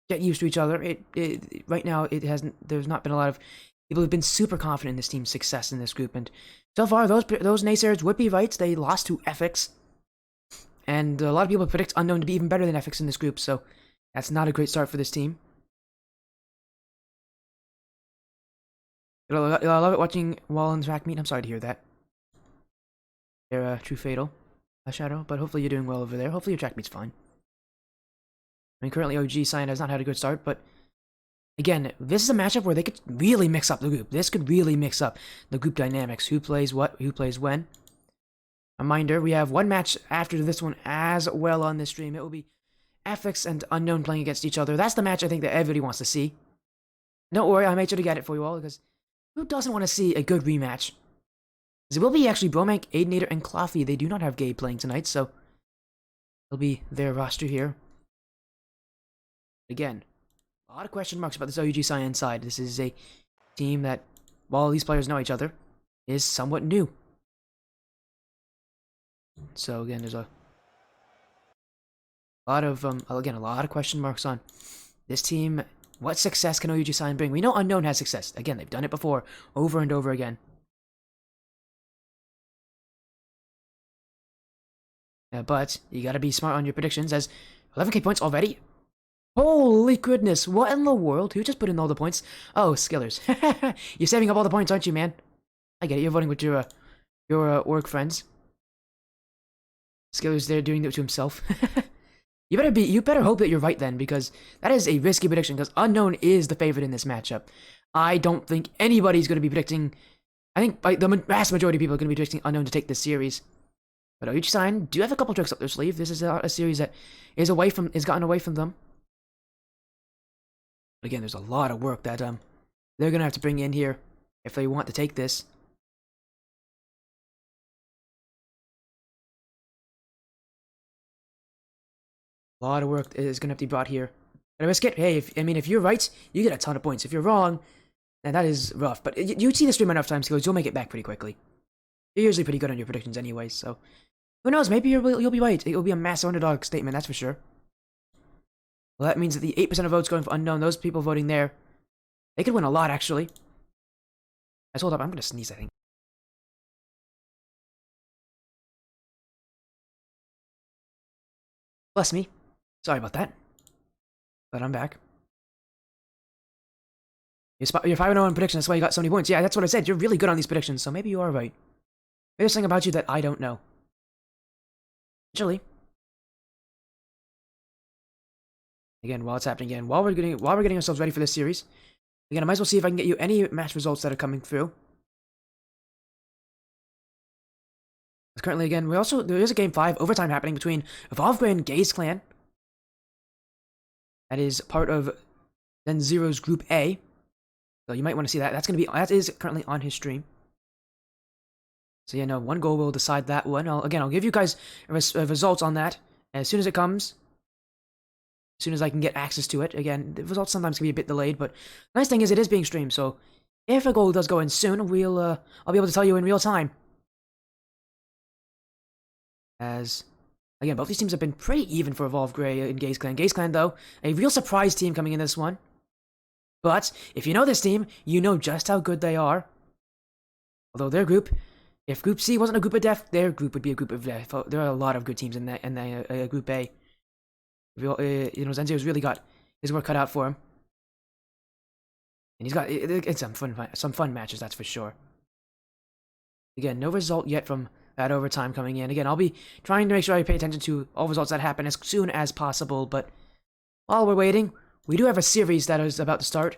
get used to each other, right now there's not been a lot of people who've been super confident in this team's success in this group, and so far those naysayers would be right. They lost to Ethix, and a lot of people predict Unknown to be even better than Ethix in this group, so that's not a great start for this team. I love it watching Wallen's track meet. I'm sorry to hear that. They're true fatal, Shadow, but hopefully you're doing well over there. Hopefully your track meet's fine. I mean, currently OG Cyan has not had a good start, but again, this is a matchup where they could really mix up the group. This could really mix up the group dynamics. Who plays what, who plays when. Reminder, we have one match after this one as well on this stream. It will be Ethix and Unknown playing against each other. That's the match I think that everybody wants to see. Don't worry, I made sure to get it for you all, because who doesn't want to see a good rematch? It will be actually Bromank, Aidnator, and Coffee. They do not have Gabe playing tonight, so it'll be their roster here. Again, a lot of question marks about this OUG Cyan side. This is a team that, while these players know each other, is somewhat new. So again, there's a lot of question marks on this team. What success can OUG Cyan bring? We know Unknown has success. Again, they've done it before, over and over again. But you gotta be smart on your predictions, as 11k points already. Holy goodness, what in the world? Who just put in all the points? Oh, Skillers. You're saving up all the points, aren't you, man? I get it, you're voting with your work friends. Skillers there doing it to himself. You better hope that you're right then, because that is a risky prediction, because Unknown is the favorite in this matchup. I don't think anybody's going to be predicting. I think the vast majority of people are going to be predicting Unknown to take this series. But Cyan do have a couple tricks up their sleeve. This is a series that is gotten away from them. Again, there's a lot of work that they're going to have to bring in here if they want to take this. A lot of work is going to have to be brought here. But I risk it. Hey, if you're right, you get a ton of points. If you're wrong, then that is rough. But you see the stream enough times, you'll make it back pretty quickly. You're usually pretty good on your predictions anyway, so who knows? Maybe you'll be right. It'll be a massive underdog statement, that's for sure. Well, that means that the 8% of votes going for Unknown, those people voting there, they could win a lot, actually. Let's hold up. I'm going to sneeze, I think. Bless me. Sorry about that. But I'm back. You're 5-0 in predictions, that's why you got so many points. Yeah, that's what I said. You're really good on these predictions, so maybe you are right. Maybe there's something about you that I don't know. Actually. Again, while it's happening again, while we're getting ourselves ready for this series, again, I might as well see if I can get you any match results that are coming through. Currently, again, there is a game 5 overtime happening between Evolve Gray and Gaze Clan. That is part of Zen Zero's Group A. So you might want to see that. That is currently on his stream. So yeah, no, one goal will decide that one. I'll give you guys results on that as soon as it comes. As soon as I can get access to it. Again, the results sometimes can be a bit delayed, but the nice thing is it is being streamed, so if a goal does go in soon, I'll be able to tell you in real time. As, again, both these teams have been pretty even for Evolve Gray and Gaze Clan. Gaze Clan, though, a real surprise team coming in this one. But, if you know this team, you know just how good they are. Although their group, if Group C wasn't a group of death, their group would be a group of death. There are a lot of good teams in the Group A. Zenzero's really got his work cut out for him. And he's got it's some fun matches, that's for sure. Again, no result yet from that overtime coming in. Again, I'll be trying to make sure I pay attention to all results that happen as soon as possible, but while we're waiting, we do have a series that is about to start.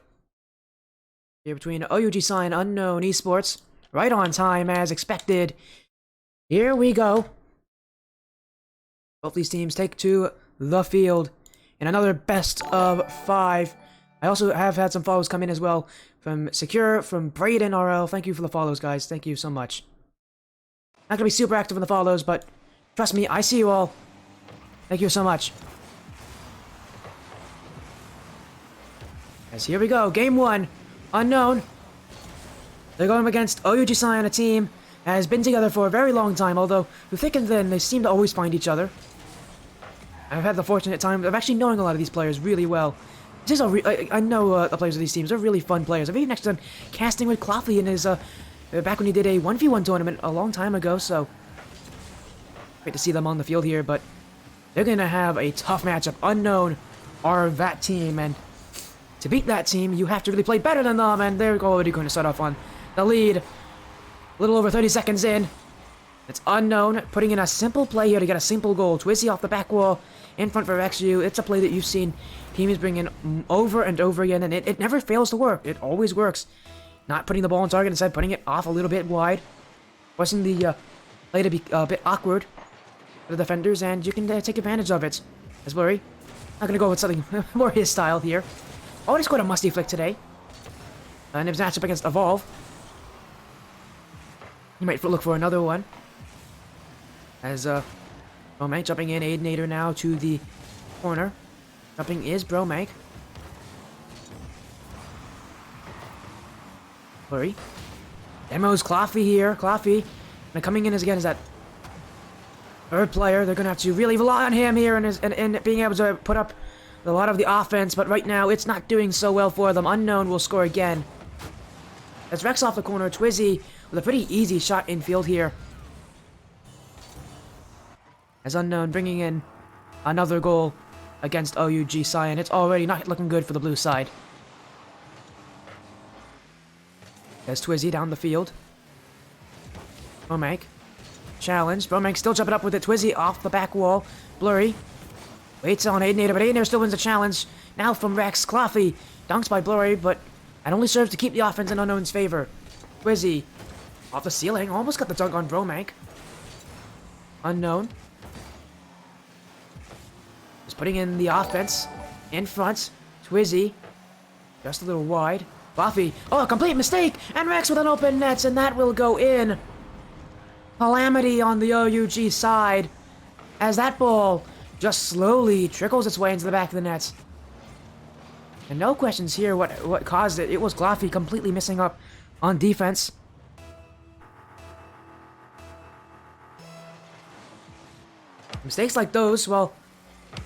Here between OUG Cyan, Unknown Esports, right on time as expected. Here we go. Both these teams take to the field in another best of 5. I also have had some follows come in as well from Secure, from Braden RL. Thank you for the follows, guys. Thank you so much. Not gonna be super active in the follows, but trust me, I see you all. Thank you so much. As here we go, game 1, Unknown. They're going against OUG Cyan, a team that has been together for a very long time, although through thick and thin, they seem to always find each other. I've had the fortunate time of actually knowing a lot of these players really well. This is I know the players of these teams. They're really fun players. I've even actually done casting with Cloughley in his back when he did a 1v1 tournament a long time ago. So great to see them on the field here, but they're gonna have a tough matchup. Unknown are that team, and to beat that team, you have to really play better than them. And they're already going to start off on the lead. A little over 30 seconds in. It's Unknown putting in a simple play here to get a simple goal. Twizzy off the back wall in front for XU. It's a play that you've seen teams bring in over and over again, and it never fails to work. It always works. Not putting the ball on target, instead putting it off a little bit wide. Forcing the play to be a bit awkward for the defenders, and you can take advantage of it. As Blurry, not going to go with something more his style here. Already scored a musty flick today. And his matchup against Evolve. You might look for another one. As Bromank jumping in, Aidenator now to the corner. Jumping is Bromank. Blurry. Demo's Cloughley here. Cloughley. And coming in again is that third player. They're going to have to really rely on him here and being able to put up a lot of the offense. But right now, it's not doing so well for them. Unknown will score again. As Rex off the corner. Twizzy with a pretty easy shot infield here. As Unknown bringing in another goal against OUG Cyan. It's already not looking good for the blue side. There's Twizzy down the field. Bromank. Challenge. Bromank still jumping up with it. Twizzy off the back wall. Blurry. Waits on Aidenator, but Aidenator still wins the challenge. Now from Rex. Cloughley dunks by Blurry, but That only serves to keep the offense in Unknown's favor. Twizzy, off the ceiling, almost got the dunk on Bromank. Unknown. Just putting in the offense. In front. Twizzy. Just a little wide. Buffy. Oh, a complete mistake! And Rex with an open net, and that will go in. Calamity on the OUG side. As that ball just slowly trickles its way into the back of the net. And no questions here what caused it. It was Gloffy completely missing up on defense. Mistakes like those, well,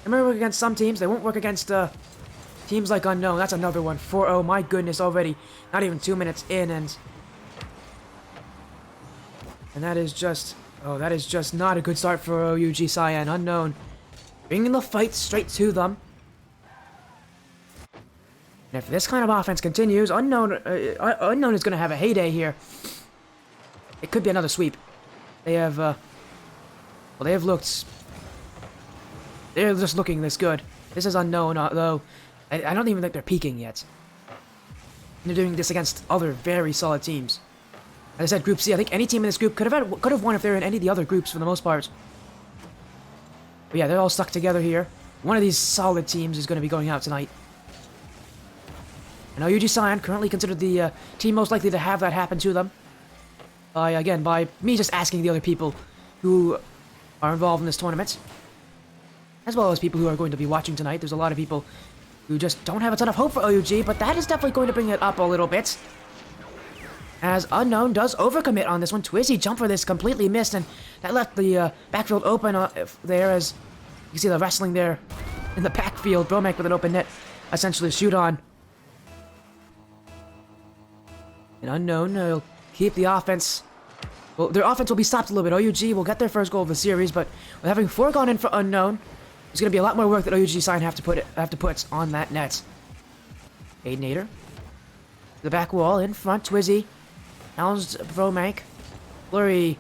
they might work against some teams. They won't work against teams like Unknown. That's another one. 4-0, my goodness, already. Not even 2 minutes in, and that is just... Oh, that is just not a good start for OUG Cyan. Unknown bringing the fight straight to them. And if this kind of offense continues, Unknown is going to have a heyday here. It could be another sweep. They have, well, they have looked... They're just looking this good. This is Unknown, though. I don't even think they're peaking yet. And they're doing this against other very solid teams. As I said, Group C, I think any team in this group could have won if they were in any of the other groups for the most part. But yeah, they're all stuck together here. One of these solid teams is going to be going out tonight. And OUG Cyan currently considered the team most likely to have that happen to them. By me just asking the other people who are involved in this tournament. As well as people who are going to be watching tonight. There's a lot of people who just don't have a ton of hope for OUG, but that is definitely going to bring it up a little bit. As Unknown does overcommit on this one. Twizzy jump for this completely missed, and that left the backfield open there, as you can see the wrestling there in the backfield. Bromank with an open net, essentially shoot on. And Unknown will keep the offense. Well, their offense will be stopped a little bit. OUG will get their first goal of the series, but with having 4 gone in for Unknown, there's going to be a lot more work that OUG Cyan have to put on that net. Aidenator. The back wall, in front, Twizzy. Hounds Bromank. Blurry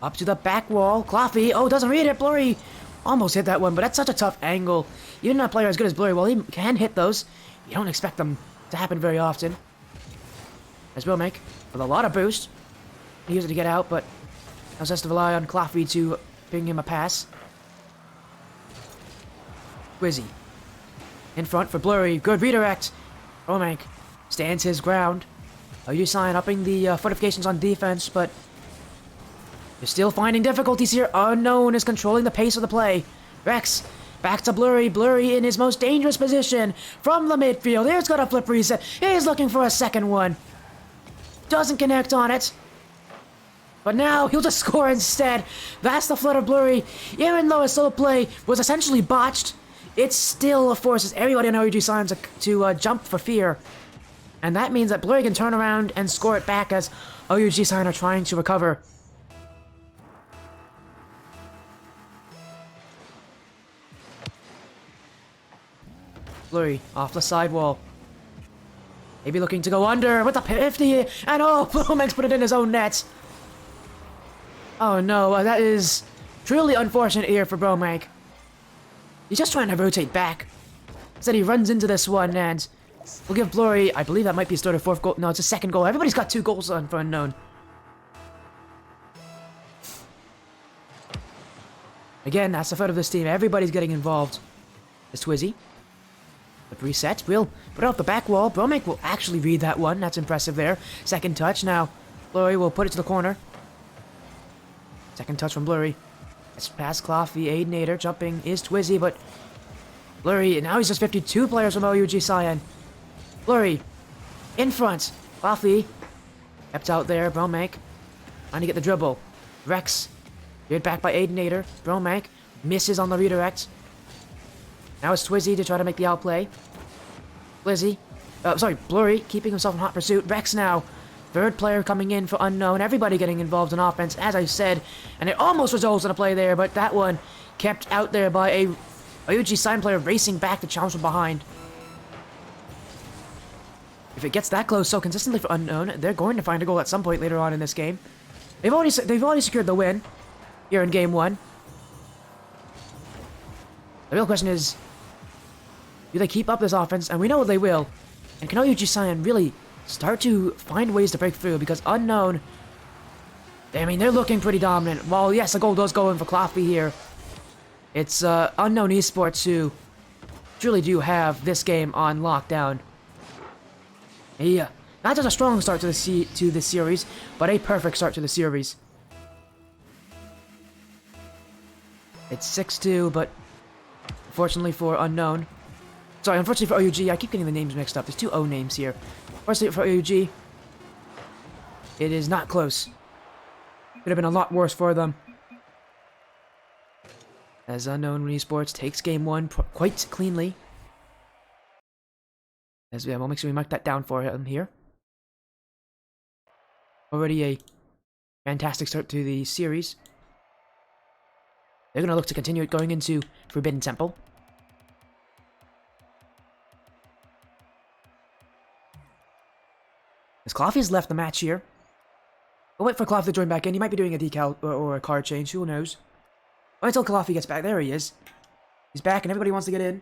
up to the back wall. Gloffy. Oh, doesn't read it. Blurry almost hit that one, but that's such a tough angle. Even a player as good as Blurry, well, he can hit those. You don't expect them to happen very often. As Bromank, with a lot of boost. He used it to get out, but now has to rely on Gloffy to bring him a pass. Twizzy. In front for Blurry. Good redirect. Bromank stands his ground. OUG Cyan upping the fortifications on defense, but they're still finding difficulties here. Unknown is controlling the pace of the play. Rex back to Blurry. Blurry in his most dangerous position from the midfield. Here's got a flip reset. He's looking for a second one. Doesn't connect on it. But now he'll just score instead. That's the flood of Blurry. Even though his solo play was essentially botched, it still forces everybody in OUG Cyan to jump for fear. And that means that Blurry can turn around and score it back as OUG Cyan are trying to recover. Blurry off the sidewall. Maybe looking to go under with the 50, and oh, Bromank's put it in his own net. Oh no, that is truly unfortunate here for Bromank. He's just trying to rotate back. Instead he runs into this one, and we'll give Blurry, I believe that might be his third or fourth goal. No, it's a second goal. Everybody's got 2 goals on for Unknown. Again, that's the foot of this team. Everybody's getting involved. It's Twizzy. But reset. We'll put it off the back wall. Bromank will actually read that one. That's impressive there. Second touch. Now, Blurry will put it to the corner. Second touch from Blurry. It's past Gloffy. Aidenator jumping is Twizzy, but Blurry, now he's just 52 players from OUG Cyan. Blurry in front. Gloffy kept out there. Bromank trying to get the dribble. Rex veered back by Aidenator. Bromank misses on the redirect. Now it's Twizzy to try to make the outplay. Blurry keeping himself in hot pursuit. Rex now. Third player coming in for Unknown. Everybody getting involved in offense, as I said. And it almost results in a play there, but that one kept out there by a OUG Cyan player racing back to challenge from behind. If it gets that close so consistently for Unknown, they're going to find a goal at some point later on in this game. They've already secured the win here in Game 1. The real question is, do they keep up this offense? And we know they will. And can OUG Cyan really start to find ways to break through? Because Unknown, I mean, they're looking pretty dominant. While, yes, the goal does go in for Coffee here. It's Unknown Esports who truly do have this game on lockdown. Yeah, not just a strong start to the series, but a perfect start to the series. It's 6-2, but unfortunately for Unknown. Sorry, unfortunately for OUG, I keep getting the names mixed up. There's two O names here. Unfortunately for OUG, it is not close. Could have been a lot worse for them. As Unknown Esports takes game one quite cleanly. As we'll make sure we mark that down for him here. Already a fantastic start to the series. They're going to look to continue it going into Forbidden Temple. As Coffee's left the match here. We'll wait for Coffee to join back in. He might be doing a decal or a card change. Who knows? Wait until Coffee gets back. There he is. He's back and everybody wants to get in.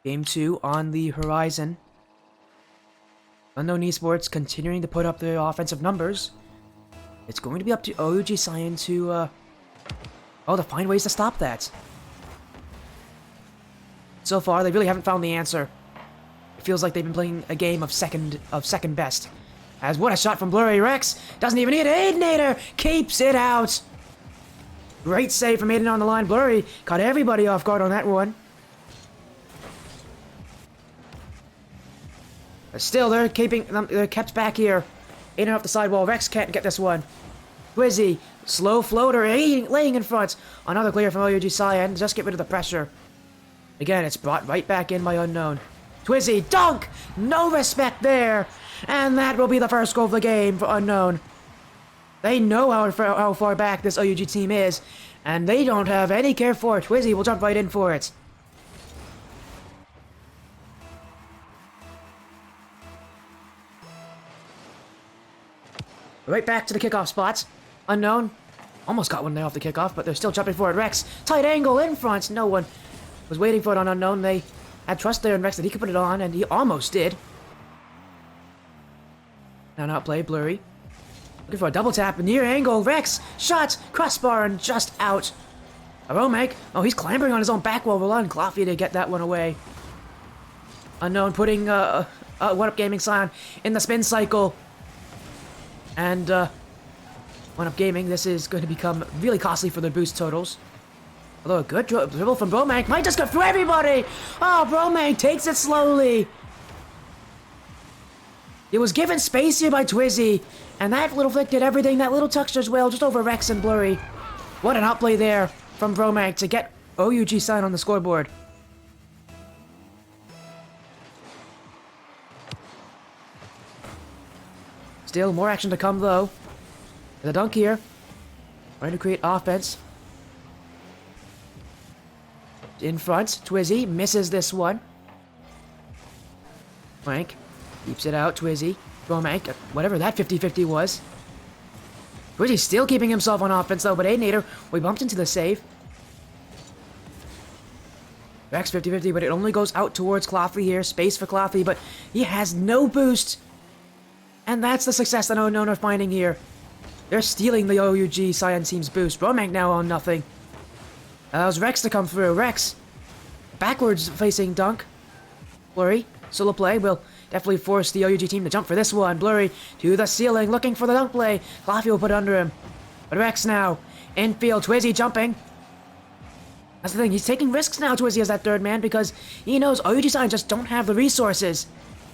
Game 2 on the horizon. Unknown Esports continuing to put up their offensive numbers. It's going to be up to OUG Cyan to find ways to stop that. So far, they really haven't found the answer. It feels like they've been playing a game of second best. As what a shot from Blurry. Rex doesn't even need it. Aidinator keeps it out. Great save from Aiden on the line. Blurry caught everybody off guard on that one. But still, they're kept back here. Aiden off the sidewall. Rex can't get this one. Twizzy, slow floater, laying in front. Another clear from OUG Cyan. Just get rid of the pressure. Again, it's brought right back in by Unknown. Twizzy, dunk! No respect there! And that will be the first goal of the game for Unknown. They know how far back this OUG team is, and they don't have any care for it. Twizzy will jump right in for it. Right back to the kickoff spots. Unknown almost got one there off the kickoff, but they're still jumping for it. Rex, tight angle in front. No one was waiting for it on Unknown. They had trust there in Rex that he could put it on, and he almost did. Now outplay, Blurry. Looking for a double tap, near angle. Rex, shot, crossbar, and just out. Aromek, oh, he's clambering on his own back wall. Relying on Coffee to get that one away. Unknown putting What Up Gaming Cyan in the spin cycle. And One Up Gaming, this is going to become really costly for their boost totals. Although a good dribble from Bromank might just go through everybody! Oh, Bromank takes it slowly! It was given space here by Twizzy, and that little flick did everything that little touched as well, just over Rex and Blurry. What an outplay there from Bromank to get OUG Cyan on the scoreboard. Still more action to come though. The dunk here. Trying to create offense. In front, Twizzy misses this one. Frank keeps it out, Twizzy. Bromank, whatever that 50-50 was. Twizzy still keeping himself on offense though, but Aidinator, we bumped into the save. Rex 50-50, but it only goes out towards Coffee here. Space for Coffee, but he has no boost. And that's the success that Unknown are finding here. They're stealing the OUG Cyan team's boost. Bromank now on nothing. Allows Rex to come through. Rex, backwards facing dunk. Blurry, solo play will definitely force the OUG team to jump for this one. Blurry to the ceiling, looking for the dunk play. Coffee will put it under him. But Rex now, infield, Twizzy jumping. That's the thing, he's taking risks now, Twizzy, as that third man, because he knows OUG Cyan just don't have the resources.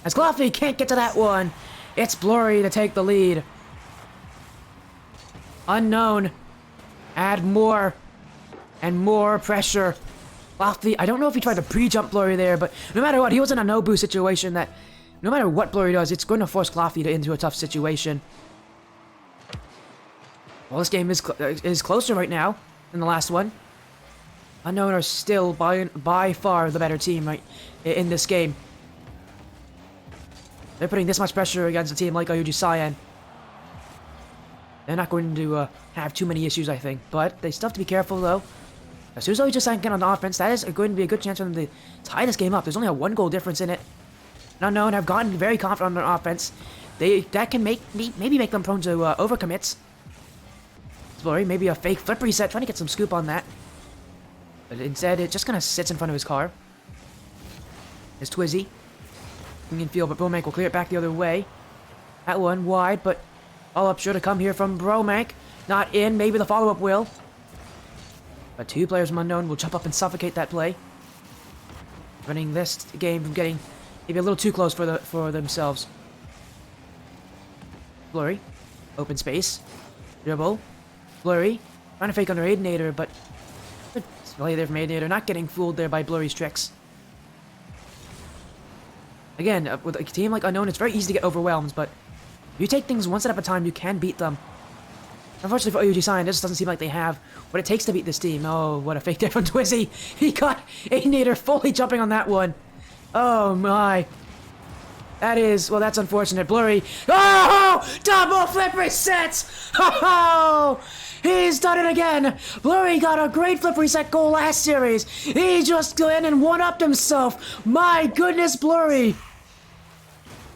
As Coffee can't get to that one. It's Blurry to take the lead. Unknown. Add more and more pressure. Coffee, I don't know if he tried to pre-jump Blurry there, but no matter what, he was in a no-boost situation that no matter what Blurry does, it's going to force Coffee into a tough situation. Well, this game is closer right now than the last one. Unknown are still by far the better team right in this game. They're putting this much pressure against a team like OUG Cyan. They're not going to have too many issues, I think. But they still have to be careful, though. As soon as just get on the offense, that is going to be a good chance for them to tie this game up. There's only a 1 goal difference in it. And Unknown have gotten very confident on their offense. That can maybe make them prone to overcommits. Blurry, maybe a fake flip reset, trying to get some scoop on that. But instead, it just kind of sits in front of his car. There's Twizzy. You can feel, but Bromank will clear it back the other way. That one wide, but all up sure to come here from Bromank. Not in, maybe the follow-up will. But 2 players from Unknown will jump up and suffocate that play. Preventing this game from getting maybe a little too close for themselves. Blurry. Open space. Dribble. Blurry. Trying to fake under Aidinator, but good play there from Aidinator. Not getting fooled there by Blurry's tricks. Again, with a team like Unknown, it's very easy to get overwhelmed, but if you take things one step at a time, you can beat them. Unfortunately for OUG Cyan, it just doesn't seem like they have what it takes to beat this team. Oh, what a fake there from Twizzy. He got Aidinator fully jumping on that one. Oh my. That is, well, that's unfortunate. Blurry. Oh! Double flip resets! Oh! He's done it again! Blurry got a great flip reset goal last series. He just went in and one-upped himself. My goodness, Blurry.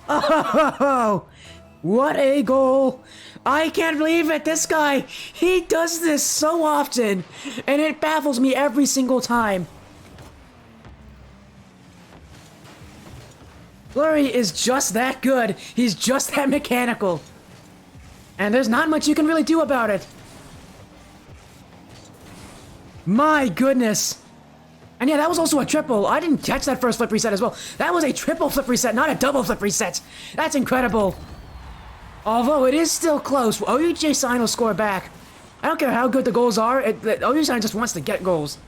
Oh! What a goal! I can't believe it! This guy, he does this so often, and it baffles me every single time. Blurry is just that good. He's just that mechanical. And there's not much you can really do about it. My goodness. And yeah, that was also a triple. I didn't catch that first flip reset as well. That was a triple flip reset, not a double flip reset. That's incredible. Although it is still close, OUG Cyan will score back. I don't care how good the goals are. OUG Cyan just wants to get goals.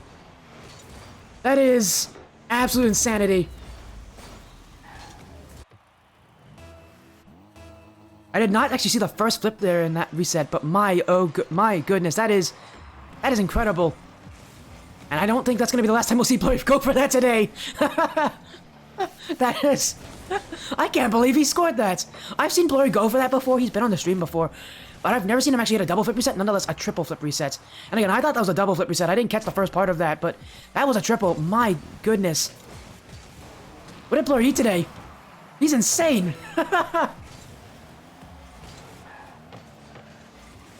That is absolute insanity. I did not actually see the first flip there in that reset, but my goodness, that is incredible. And I don't think that's going to be the last time we'll see Blurry go for that today. That is... I can't believe he scored that. I've seen Blurry go for that before. He's been on the stream before. But I've never seen him actually hit a double flip reset, nonetheless a triple flip reset. And again, I thought that was a double flip reset. I didn't catch the first part of that, but that was a triple. My goodness. What did Blurry eat today? He's insane.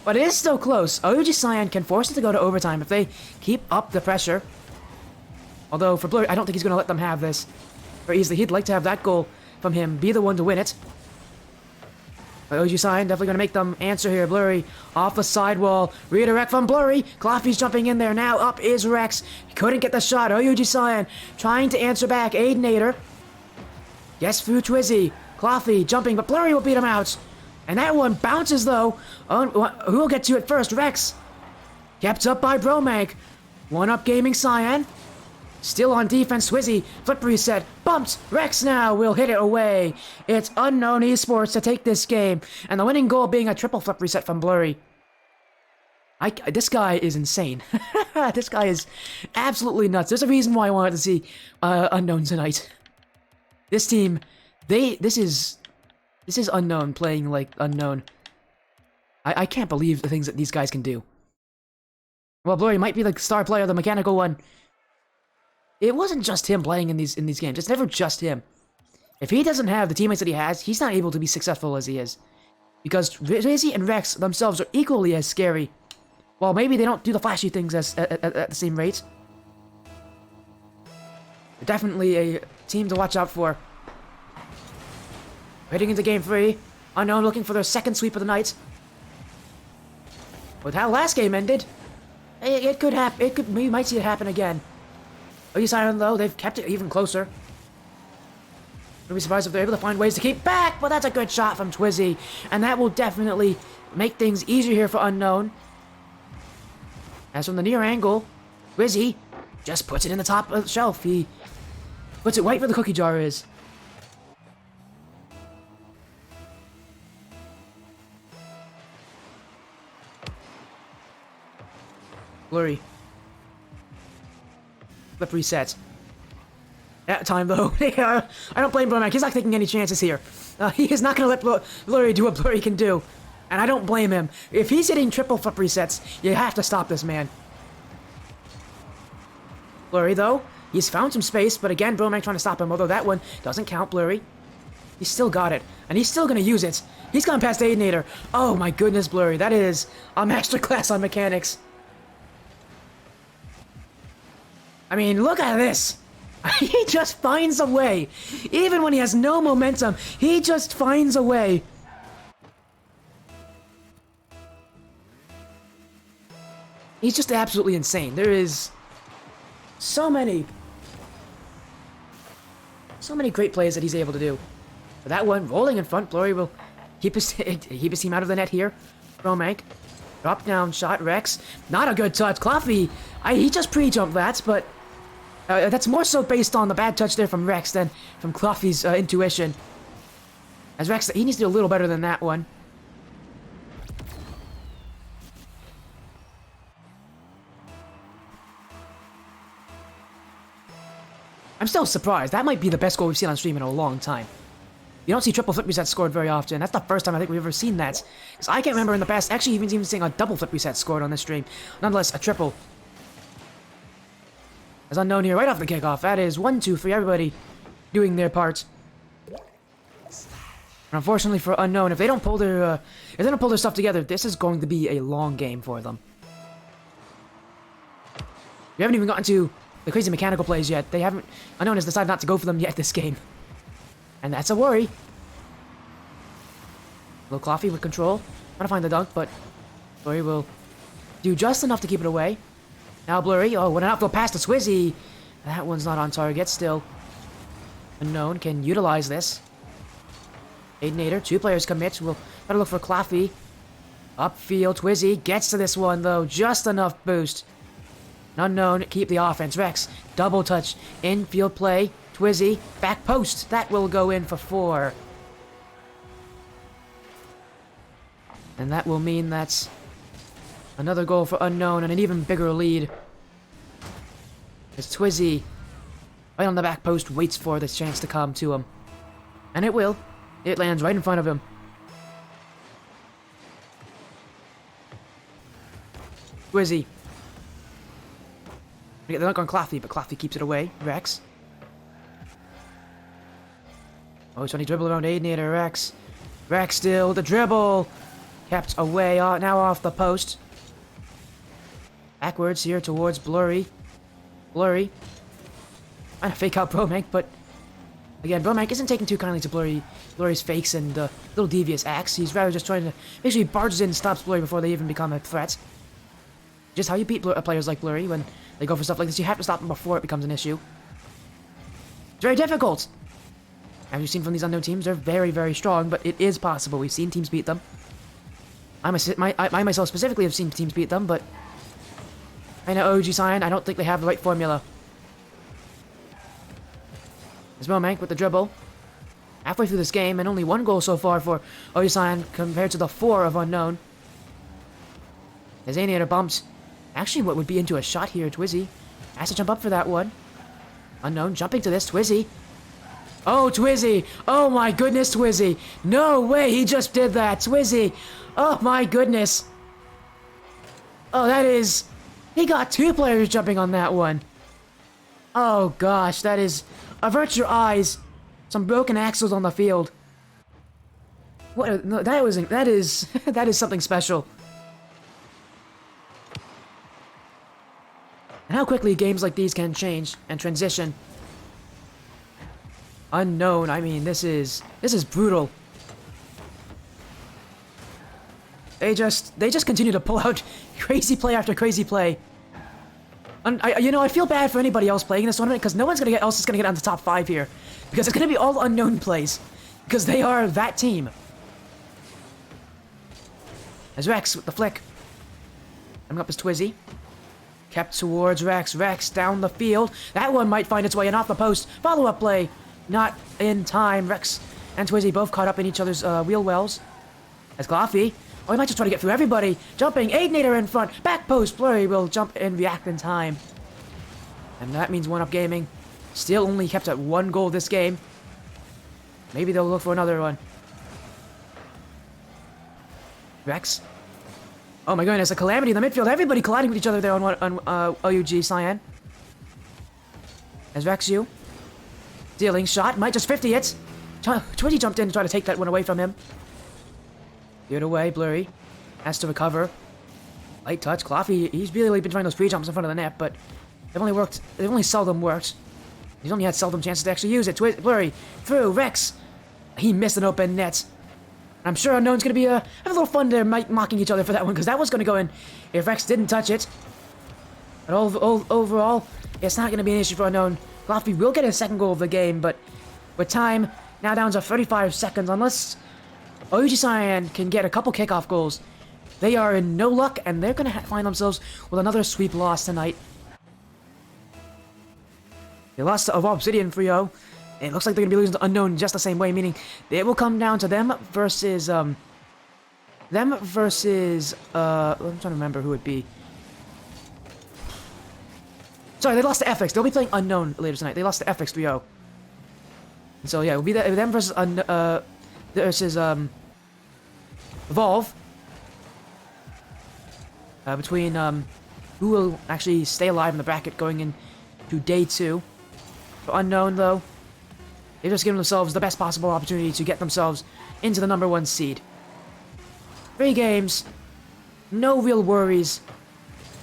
But it is still close. OUG Cyan can force it to go to overtime if they keep up the pressure. Although for Blurry, I don't think he's going to let them have this very easily. He'd like to have that goal from him be the one to win it. But OUG Cyan definitely going to make them answer here. Blurry off the sidewall. Redirect from Blurry. Cloffy's jumping in there now. Up is Rex. He couldn't get the shot. OUG Cyan trying to answer back. Aidinator. Yes, through Twizzy. Cloffy jumping, but Blurry will beat him out. And that one bounces, though. Who will get to it first? Rex. Kept up by Bromank. 1-up gaming Cyan. Still on defense, Twizzy. Flip reset. Bumped. Rex now will hit it away. It's Unknown Esports to take this game. And the winning goal being a triple flip reset from Blurry. This guy is insane. This guy is absolutely nuts. There's a reason why I wanted to see Unknown tonight. This team, this is Unknown playing like Unknown. I can't believe the things that these guys can do. Well, Blurry might be the star player, the mechanical one. It wasn't just him playing in these games. It's never just him. If he doesn't have the teammates that he has, he's not able to be successful as he is. Because Rizzy and Rex themselves are equally as scary. Well, maybe they don't do the flashy things at the same rate. They're definitely a team to watch out for. Heading into game 3. Unknown looking for their second sweep of the night. With how last game ended, it could happen. We might see it happen again. OUG Cyan, though, they've kept it even closer. Wouldn't be surprised if they're able to find ways to keep back, but that's a good shot from Twizzy. And that will definitely make things easier here for Unknown. As from the near angle, Twizzy just puts it in the top of the shelf. He puts it right where the cookie jar is. Blurry. Flip reset. That time, though, I don't blame Bromank. He's not taking any chances here. He is not going to let Blurry do what Blurry can do. And I don't blame him. If he's hitting triple flip resets, you have to stop this man. Blurry, though. He's found some space, but again, Bromac trying to stop him, although that one doesn't count, Blurry. He's still got it, and he's still gonna use it. He's gone past Aidinator. Oh my goodness, Blurry. That is a masterclass on mechanics. I mean, look at this. He just finds a way. Even when he has no momentum, he just finds a way. He's just absolutely insane. There is so many great plays that he's able to do. For that one, rolling in front, Blurry will keep his team out of the net here. Bromank, drop down shot, Rex. Not a good touch. Cloffy, he just pre-jumped that, but that's more so based on the bad touch there from Rex than from Cloffy's intuition. As Rex, he needs to do a little better than that one. I'm still surprised. That might be the best goal we've seen on stream in a long time. You don't see triple flip resets scored very often. That's the first time I think we've ever seen that. Because I can't remember in the past actually even seeing a double flip reset scored on this stream. Nonetheless, a triple. As Unknown here right off the kickoff. That is 1-2 for everybody doing their part. And unfortunately for Unknown, if they don't pull their stuff together, this is going to be a long game for them. We haven't even gotten to the crazy mechanical plays yet. Unknown has decided not to go for them yet this game. And that's a worry. Little Cloffy with control. Trying to find the dunk, but Blurry will do just enough to keep it away. Now Blurry, oh, what an outfield pass to Swizzy. That one's not on target still. Unknown can utilize this. Aidinator, 2 players commit. We'll try to look for Cloffy. Upfield, Twizzy gets to this one though. Just enough boost. Unknown, keep the offense. Rex, double touch, infield play, Twizzy, back post. That will go in for 4. And that will mean that's another goal for Unknown and an even bigger lead. As Twizzy, right on the back post, waits for this chance to come to him. And it will. It lands right in front of him. Twizzy. Get the dunk on Cloffy, but Cloffy keeps it away. Rex. Oh, he's trying to dribble around Aidinator. Rex. Rex still. The dribble. Kept away. Now off the post. Backwards here towards Blurry. Blurry. Trying to fake out Bromank, but again, Bromank isn't taking too kindly to Blurry's fakes and little devious acts. He's rather just trying to make sure he barges in and stops Blurry before they even become a threat. Just how you beat players like Blurry when they go for stuff like this. You have to stop them before it becomes an issue. It's very difficult. As we've seen from these Unknown teams, they're very, very strong, but it is possible. We've seen teams beat them. I myself specifically have seen teams beat them, but I know OG Cyan, I don't think they have the right formula. There's Bromank with the dribble. Halfway through this game, and only 1 goal so far for OG Cyan compared to the 4 of Unknown. As Aidinator bumps. Actually, what would be into a shot here, Twizzy. Has to jump up for that one. Unknown jumping to this, Twizzy. Oh, Twizzy! Oh my goodness, Twizzy! No way he just did that, Twizzy! Oh my goodness! Oh, that is... He got 2 players jumping on that one. Oh gosh, that is... Avert your eyes. Some broken axles on the field. What? No, that is that is something special. And how quickly games like these can change and transition. Unknown, I mean, this is brutal. They just continue to pull out crazy play after crazy play. And I feel bad for anybody else playing this tournament because no one's else is gonna get on the top 5 here, because it's gonna be all Unknown plays because they are that team. As Rex with the flick, coming up as Twizzy, kept towards Rex. Rex down the field. That one might find its way in off the post. Follow-up play, not in time. Rex and Twizzy both caught up in each other's wheel wells. As Cloffy, oh, he might just try to get through everybody. Jumping, Aidinator in front. Back post, Blurry will jump and react in time. And that means 1-up gaming. Still only kept at 1 goal this game. Maybe they'll look for another one. Rex. Oh my goodness, a calamity in the midfield. Everybody colliding with each other there on OUG Cyan. As Rexu. Dealing shot. Might just 50 it. Twitty jumped in to try to take that one away from him. Cleared away. Blurry. Has to recover. Light touch. Cloffy, he's really been trying those pre-jumps in front of the net, but they've only seldom worked. He's only had seldom chances to actually use it. Blurry. Through. Rex. He missed an open net. I'm sure Unknown's going to be have a little fun there mocking each other for that one, because that was going to go in if Rex didn't touch it. But overall, it's not going to be an issue for Unknown. Cloffy will get his second goal of the game, but with time now down to 35 seconds, unless OUG Cyan can get a couple kickoff goals, they are in no luck, and they're going to find themselves with another sweep loss tonight. They lost to Obsidian 3-0. It looks like they're going to be losing to Unknown just the same way, meaning it will come down to them versus, I'm trying to remember who it'd be. Sorry, they lost to Ethix. They'll be playing Unknown later tonight. They lost to Ethix 3-0. So yeah, it'll be them versus, Evolve. Between, who will actually stay alive in the bracket going into day 2. For Unknown, though, they've just given themselves the best possible opportunity to get themselves into the #1 seed. 3 games, no real worries,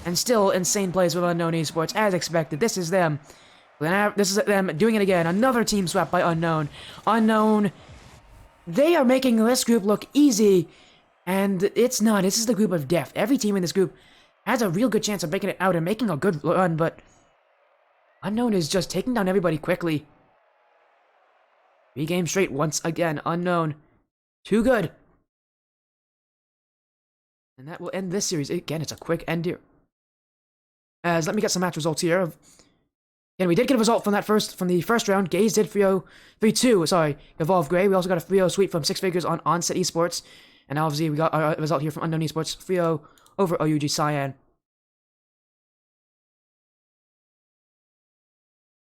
and still insane plays with Unknown Esports, as expected. This is them. This is them doing it again. Another team swept by Unknown. Unknown, they are making this group look easy, and it's not. This is the group of death. Every team in this group has a real good chance of making it out and making a good run, but Unknown is just taking down everybody quickly. 3 games straight once again. Unknown. Too good. And that will end this series. Again, it's a quick end here. Let me get some match results here. And we did get a result from the first round. Gaze did 3-2, sorry, Evolve Grey. We also got a 3-0 sweep from Six Figures on Onset Esports. And obviously we got our result here from Unknown Esports, 3-0 over OUG Cyan.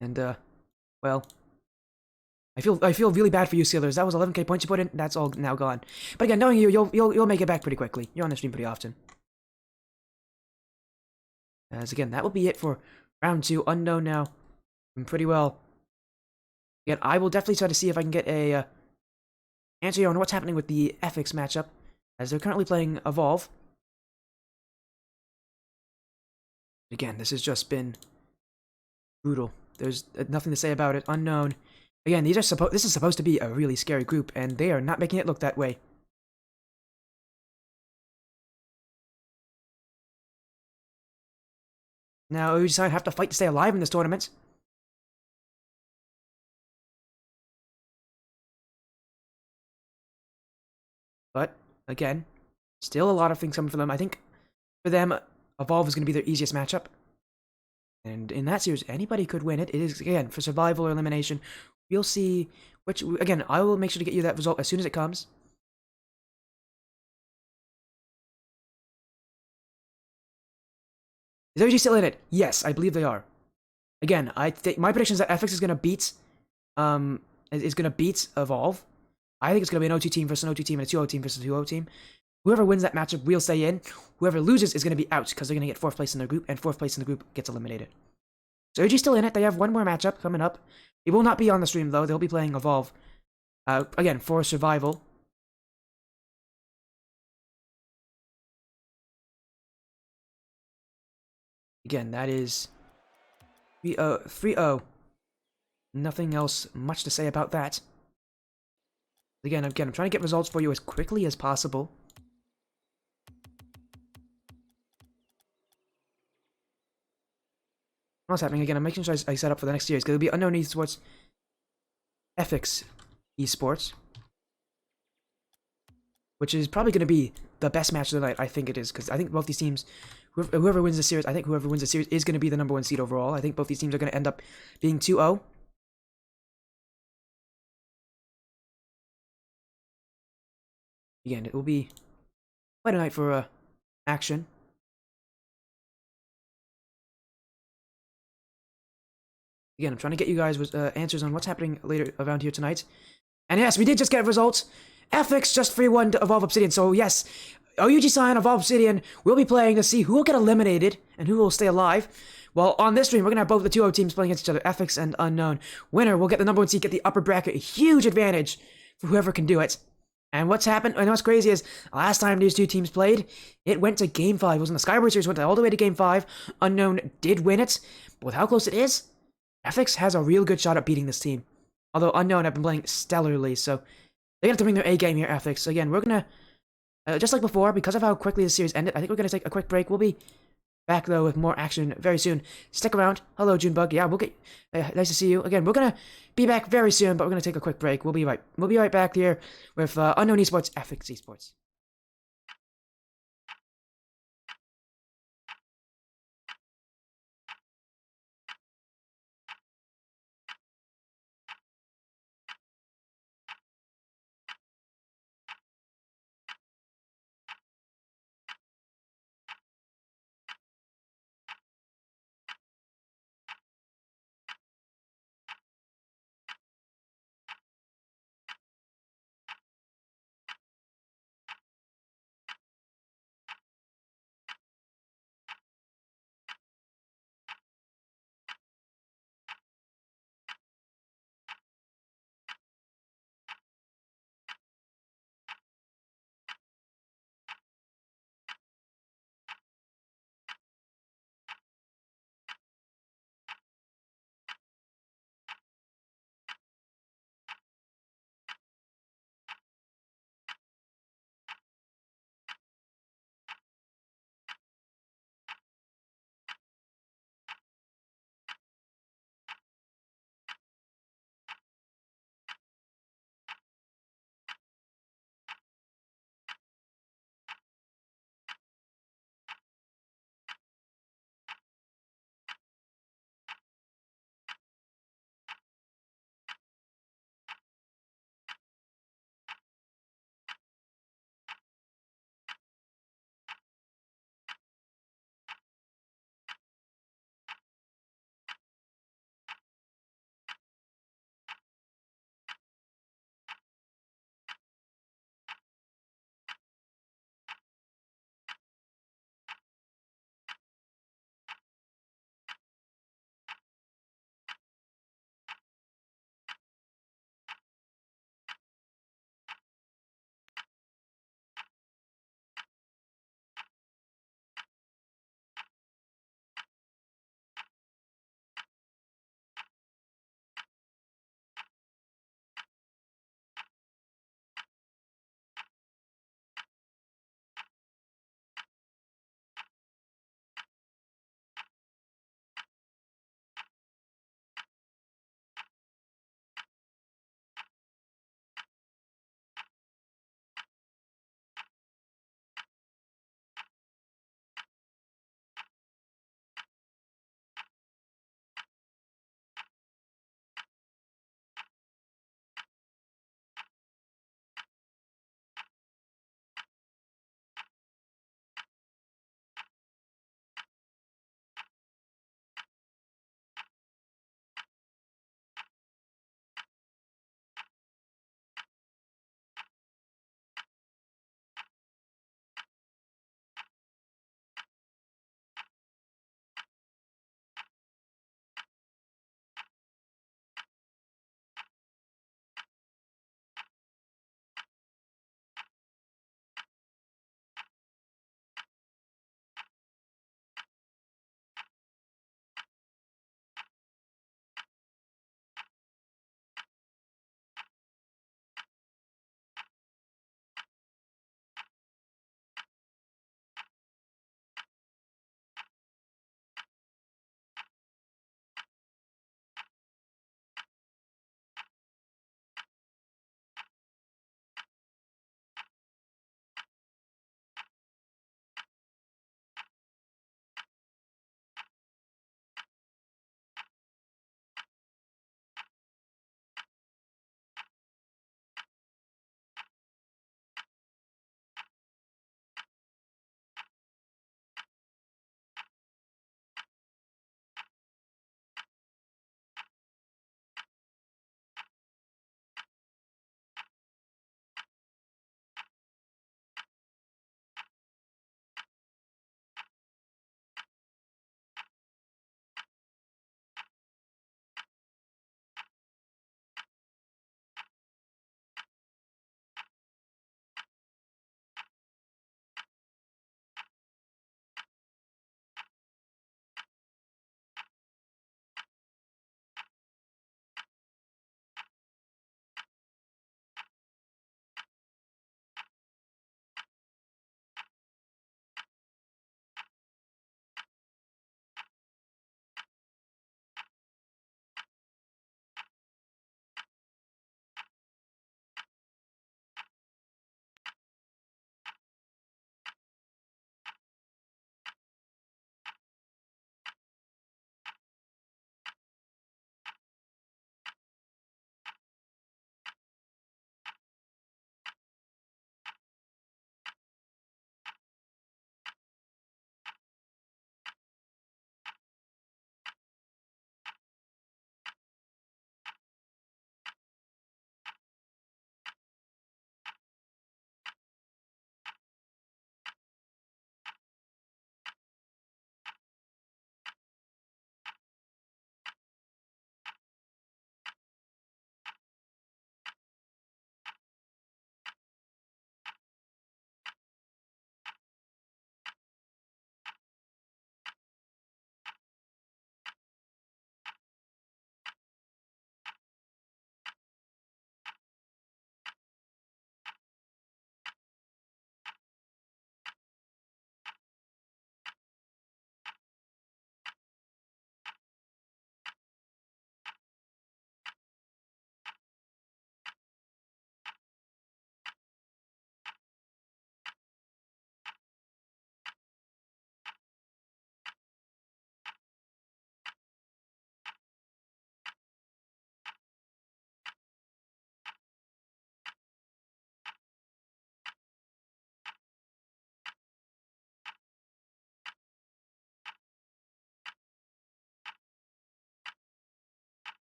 And, well, I feel really bad for you, Sealers. That was 11k points you put in. That's all now gone. But again, knowing you, you'll make it back pretty quickly. You're on the stream pretty often. As again, that will be it for round 2. Unknown now. Pretty well. Again, I will definitely try to see if I can get a answer on what's happening with the Ethix matchup, as they're currently playing Evolve. Again, this has just been brutal. There's nothing to say about it. Unknown. Again, this is supposed to be a really scary group, and they are not making it look that way. Now, OUG Cyan have to fight to stay alive in this tournament. But, again, still a lot of things coming for them. I think, for them, Evolve is going to be their easiest matchup. And in that series, anybody could win it. It is, again, for survival or elimination. We'll see which, again, I will make sure to get you that result as soon as it comes. Is OG still in it? Yes, I believe they are. Again, I think my prediction is that Ethix is gonna beat Evolve. I think it's gonna be an O2 team versus an O2 team and a 2-0 team versus a 2-0 team. Whoever wins that matchup will stay in. Whoever loses is gonna be out, because they're gonna get 4th place in their group, and 4th place in the group gets eliminated. So OG's still in it. They have one more matchup coming up. It will not be on the stream though. They'll be playing Evolve. Again, for survival. Again, that is 3-0. Nothing else much to say about that. Again, I'm trying to get results for you as quickly as possible. What's happening again? I'm making sure I set up for the next series, because it'll be Unknown Esports, Ethix Esports, which is probably going to be the best match of the night. I think it is, because I think both these teams, whoever wins the series, I think whoever wins the series is going to be the #1 seed overall. I think both these teams are going to end up being 2-0. Again, it will be quite a night for action. Again, I'm trying to get you guys with answers on what's happening later around here tonight. And yes, we did just get results. Ethix just free one to evolve Obsidian. So yes, OUG Cyan evolve Obsidian. We'll be playing to see who will get eliminated and who will stay alive. Well, on this stream, we're gonna have both the 2-0 teams playing against each other, Ethix and Unknown. Winner will get the number 1 seed, get the upper bracket, a huge advantage for whoever can do it. And what's happened, and what's crazy is, last time these two teams played, it went to Game 5. It was in the Skyward series, went all the way to Game 5. Unknown did win it, but with how close it is, Ethix has a real good shot at beating this team. Although Unknown have been playing stellarly, so they have to bring their A game here, Ethix. So again, we're gonna, just like before, because of how quickly the series ended, I think we're gonna take a quick break. We'll be back though with more action very soon. Stick around. Hello, Junebug. Yeah, we'll get. Nice to see you again. We're gonna be back very soon, but we're gonna take a quick break. We'll be right back here with Unknown Esports, Ethix Esports.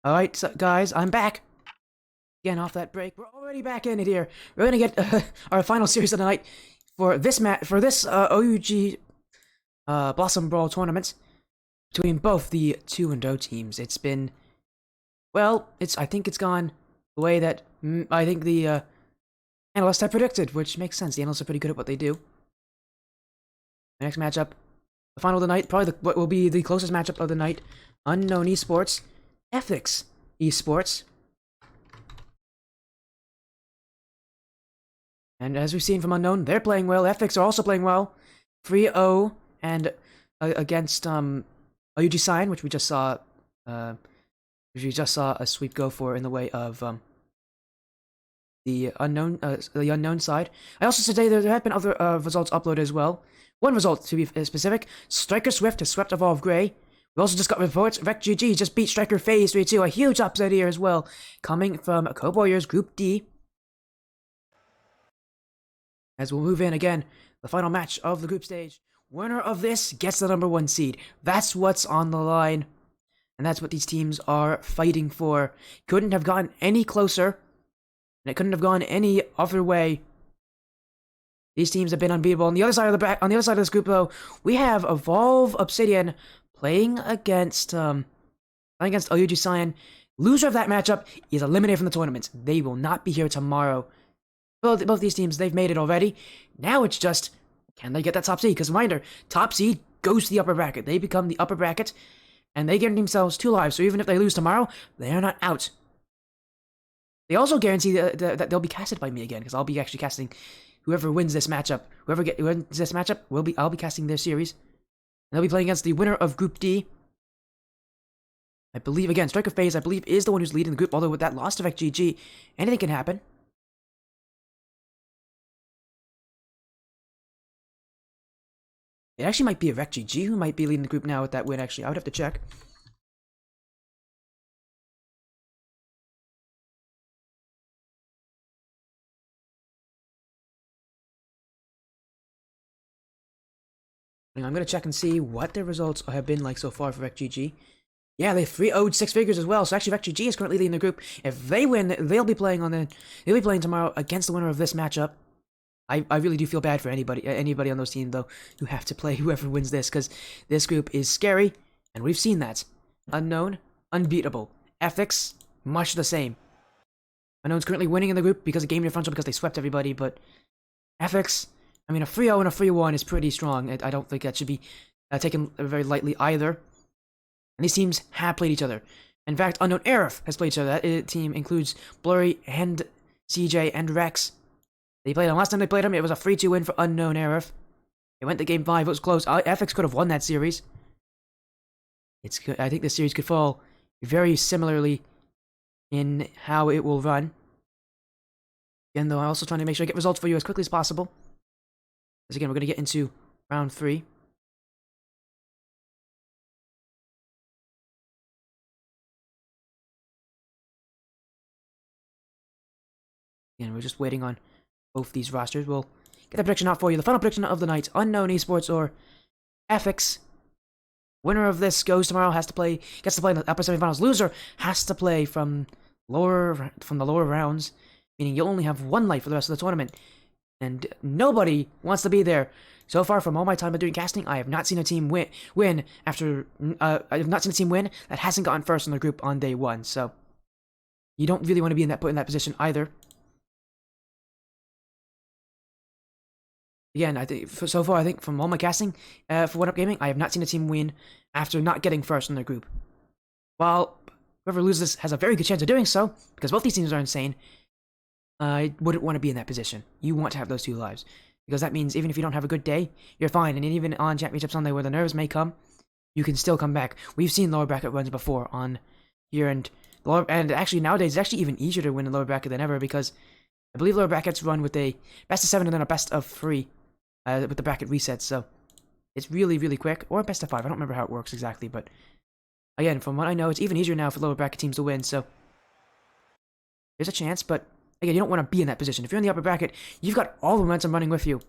Alright, so guys, I'm back. Again, off that break. We're already back in it here. We're gonna get our final series of the night for this OUG Blossom Brawl tournament between both the 2-0 teams. It's been, well, I think it's gone the way that I think the analysts have predicted, which makes sense. The analysts are pretty good at what they do. The next matchup, the final of the night, probably what will be the closest matchup of the night. Unknown Esports, Ethix Esports. And as we've seen from Unknown, they're playing well. Ethix are also playing well. 3-0 and against OUG Cyan, which we just saw a sweep go for in the way of the unknown side. I also said today there have been other results uploaded as well. One result, to be specific, Striker Swift has swept Evolve Grey. We also just got reports RecGG just beat Striker FaZe 3-2, a huge upset here as well, coming from Code Warriors Group D. As we'll move in again, the final match of the group stage. Winner of this gets the #1 seed. That's what's on the line. And that's what these teams are fighting for. Couldn't have gotten any closer. And it couldn't have gone any other way. These teams have been unbeatable. On the other side of this group, though, we have Evolve Obsidian playing against OUG Cyan. Loser of that matchup is eliminated from the tournament. They will not be here tomorrow. Both these teams, they've made it already. Now it's just, can they get that top seed? Because reminder, top seed goes to the upper bracket. They become the upper bracket, and they guarantee themselves 2 lives. So even if they lose tomorrow, they are not out. They also guarantee that they'll be casted by me again, because I'll be actually casting whoever wins this matchup. Whoever wins this matchup, I'll be casting their series. And they'll be playing against the winner of Group D. I believe, again, Striker FaZe, I believe, is the one who's leading the group, although with that loss to RecGG, anything can happen. It actually might be a RecGG who might be leading the group now with that win, actually. I would have to check. I'm going to check and see what their results have been like so far for RecGG. Yeah, they 3-0'd 6 figures as well, so actually RecGG is currently leading the group. If they win, they'll be playing tomorrow against the winner of this matchup. I really do feel bad for anybody on those teams, though, who have to play whoever wins this, because this group is scary, and we've seen that. Unknown, unbeatable. Ethix, much the same. Unknown's currently winning in the group because of game differential, because they swept everybody, but Ethix, I mean, a 3-0 and a 3-1 is pretty strong. I don't think that should be taken very lightly either. And these teams have played each other. In fact, Unknown Aerith has played each other. That team includes Blurry and CJ and Rex. They played him. Last time they played him, it was a 3-2 win for Unknown Aerith. It went to Game 5. It was close. Ethix could have won that series. I think this series could fall very similarly in how it will run. Again, though, I'm also trying to make sure I get results for you as quickly as possible. Because again, we're going to get into round 3. Again, we're just waiting on both these rosters. We'll get the prediction out for you. The final prediction of the night: Unknown Esports or Ethix. Winner of this gets to play in the upper semifinals. Loser has to play from the lower rounds, meaning you'll only have 1 life for the rest of the tournament. And nobody wants to be there. So far, from all my time of doing casting, I have not seen a team win after. I have not seen a team win that hasn't gotten first in the group on day 1. So you don't really want to be in that position either. Again, I think so far, from all my casting for One Up Gaming, I have not seen a team win after not getting first in their group. While whoever loses has a very good chance of doing so, because both these teams are insane, I wouldn't want to be in that position. You want to have those 2 lives, because that means even if you don't have a good day, you're fine. And even on Championship Sunday, where the nerves may come, you can still come back. We've seen lower bracket runs before on here, and actually nowadays it's actually even easier to win in lower bracket than ever, because I believe lower brackets run with a best of 7 and then a best of 3. With the bracket resets, so it's really, really quick. Or best of 5, I don't remember how it works exactly, but again, from what I know, it's even easier now for lower bracket teams to win, so there's a chance, but again, you don't want to be in that position. If you're in the upper bracket, you've got all the momentum running with you,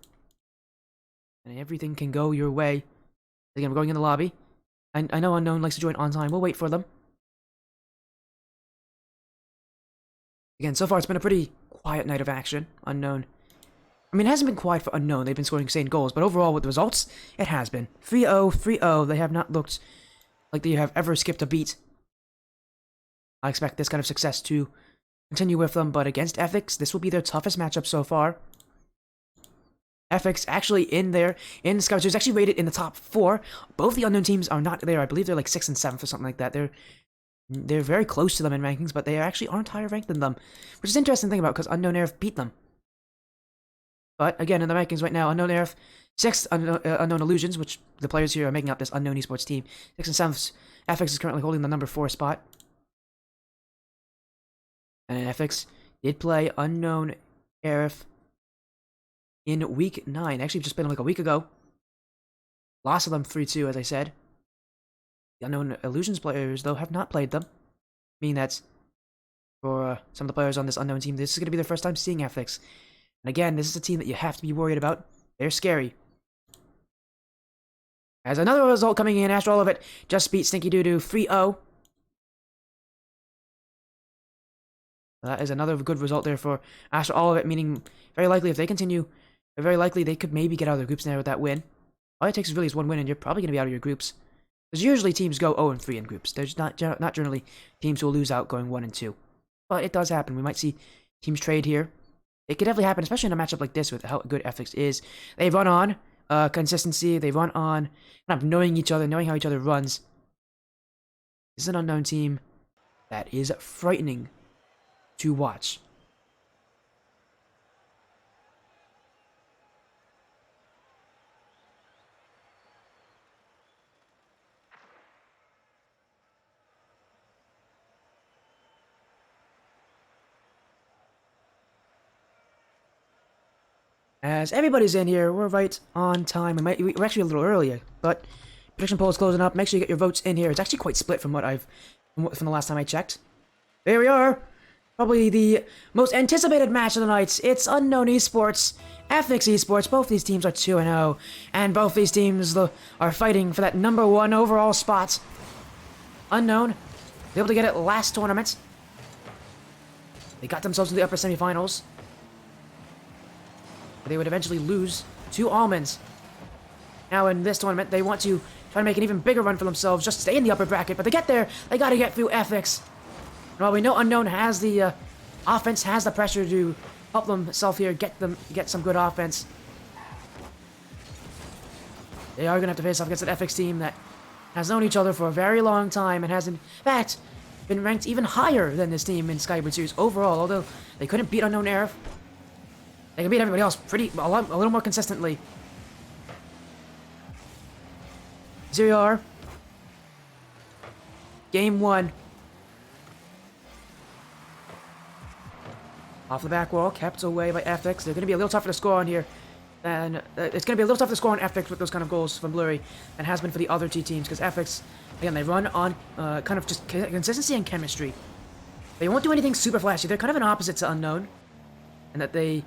and everything can go your way. Again, we're going in the lobby. I know Unknown likes to join on time. We'll wait for them. Again, so far it's been a pretty quiet night of action. Unknown. I mean, it hasn't been quiet for Unknown. They've been scoring insane goals, but overall with the results, it has been. 3-0, 3-0. They have not looked like they have ever skipped a beat. I expect this kind of success to continue with them, but against Ethix, this will be their toughest matchup so far. Ethix actually in there, in Skyward, is actually rated in the top 4. Both the Unknown teams are not there. I believe they're like 6th and 7th or something like that. They're very close to them in rankings, but they actually aren't higher ranked than them, which is an interesting thing about because Unknown Airf beat them. But again, in the rankings right now, Unknown Airf, 6th, Unknown Illusions, which the players here are making up this Unknown Esports team. 6th and 7th, Ethix is currently holding the number 4 spot. And Ethix did play Unknown Airf in week 9. Actually, just been like a week ago. Lost to them 3-2, as I said. The Unknown Illusions players, though, have not played them. Meaning that for some of the players on this Unknown team, this is going to be their first time seeing Ethix. And again, this is a team that you have to be worried about. They're scary. As another result coming in, after all of it, just beat Stinky Doo Doo 3-0. That is another good result there for after all of it, meaning very likely if they continue, very likely they could maybe get out of their groups now with that win. All it takes is really is one win and you're probably going to be out of your groups. Because usually teams go 0-3 in groups. There's not generally teams who will lose out going 1-2. But it does happen. We might see teams trade here. It could definitely happen, especially in a matchup like this with how good Ethix is. They run on consistency. They run on kind of knowing each other, knowing how each other runs. This is an Unknown team that is frightening to watch. As everybody's in here, we're right on time. We're actually a little earlier, but prediction poll is closing up. Make sure you get your votes in here. It's actually quite split from from the last time I checked. There we are. Probably the most anticipated match of the night. It's Unknown Esports, Ethix Esports. Both these teams are 2-0, and both these teams are fighting for that number 1 overall spot. Unknown, able to get it last tournament. They got themselves to the upper semifinals. They would eventually lose to Almonds. Now in this tournament, they want to try to make an even bigger run for themselves, just stay in the upper bracket. But to get there, they got to get through Ethix. And while we know Unknown has the offense, has the pressure to help themselves here, get some good offense. They are going to have to face off against an Ethix team that has known each other for a very long time and has in fact been ranked even higher than this team in Skyward Series overall. Although they couldn't beat Unknown Airf, they can beat everybody else a little more consistently. Here we are. Game 1. Off the back wall, kept away by Ethix. They're going to be a little tougher to score on here. And it's going to be a little tougher to score on Ethix with those kind of goals from Blurry than has been for the other two teams. Because Ethix, again, they run on kind of just consistency and chemistry. They won't do anything super flashy. They're kind of an opposite to Unknown. And that they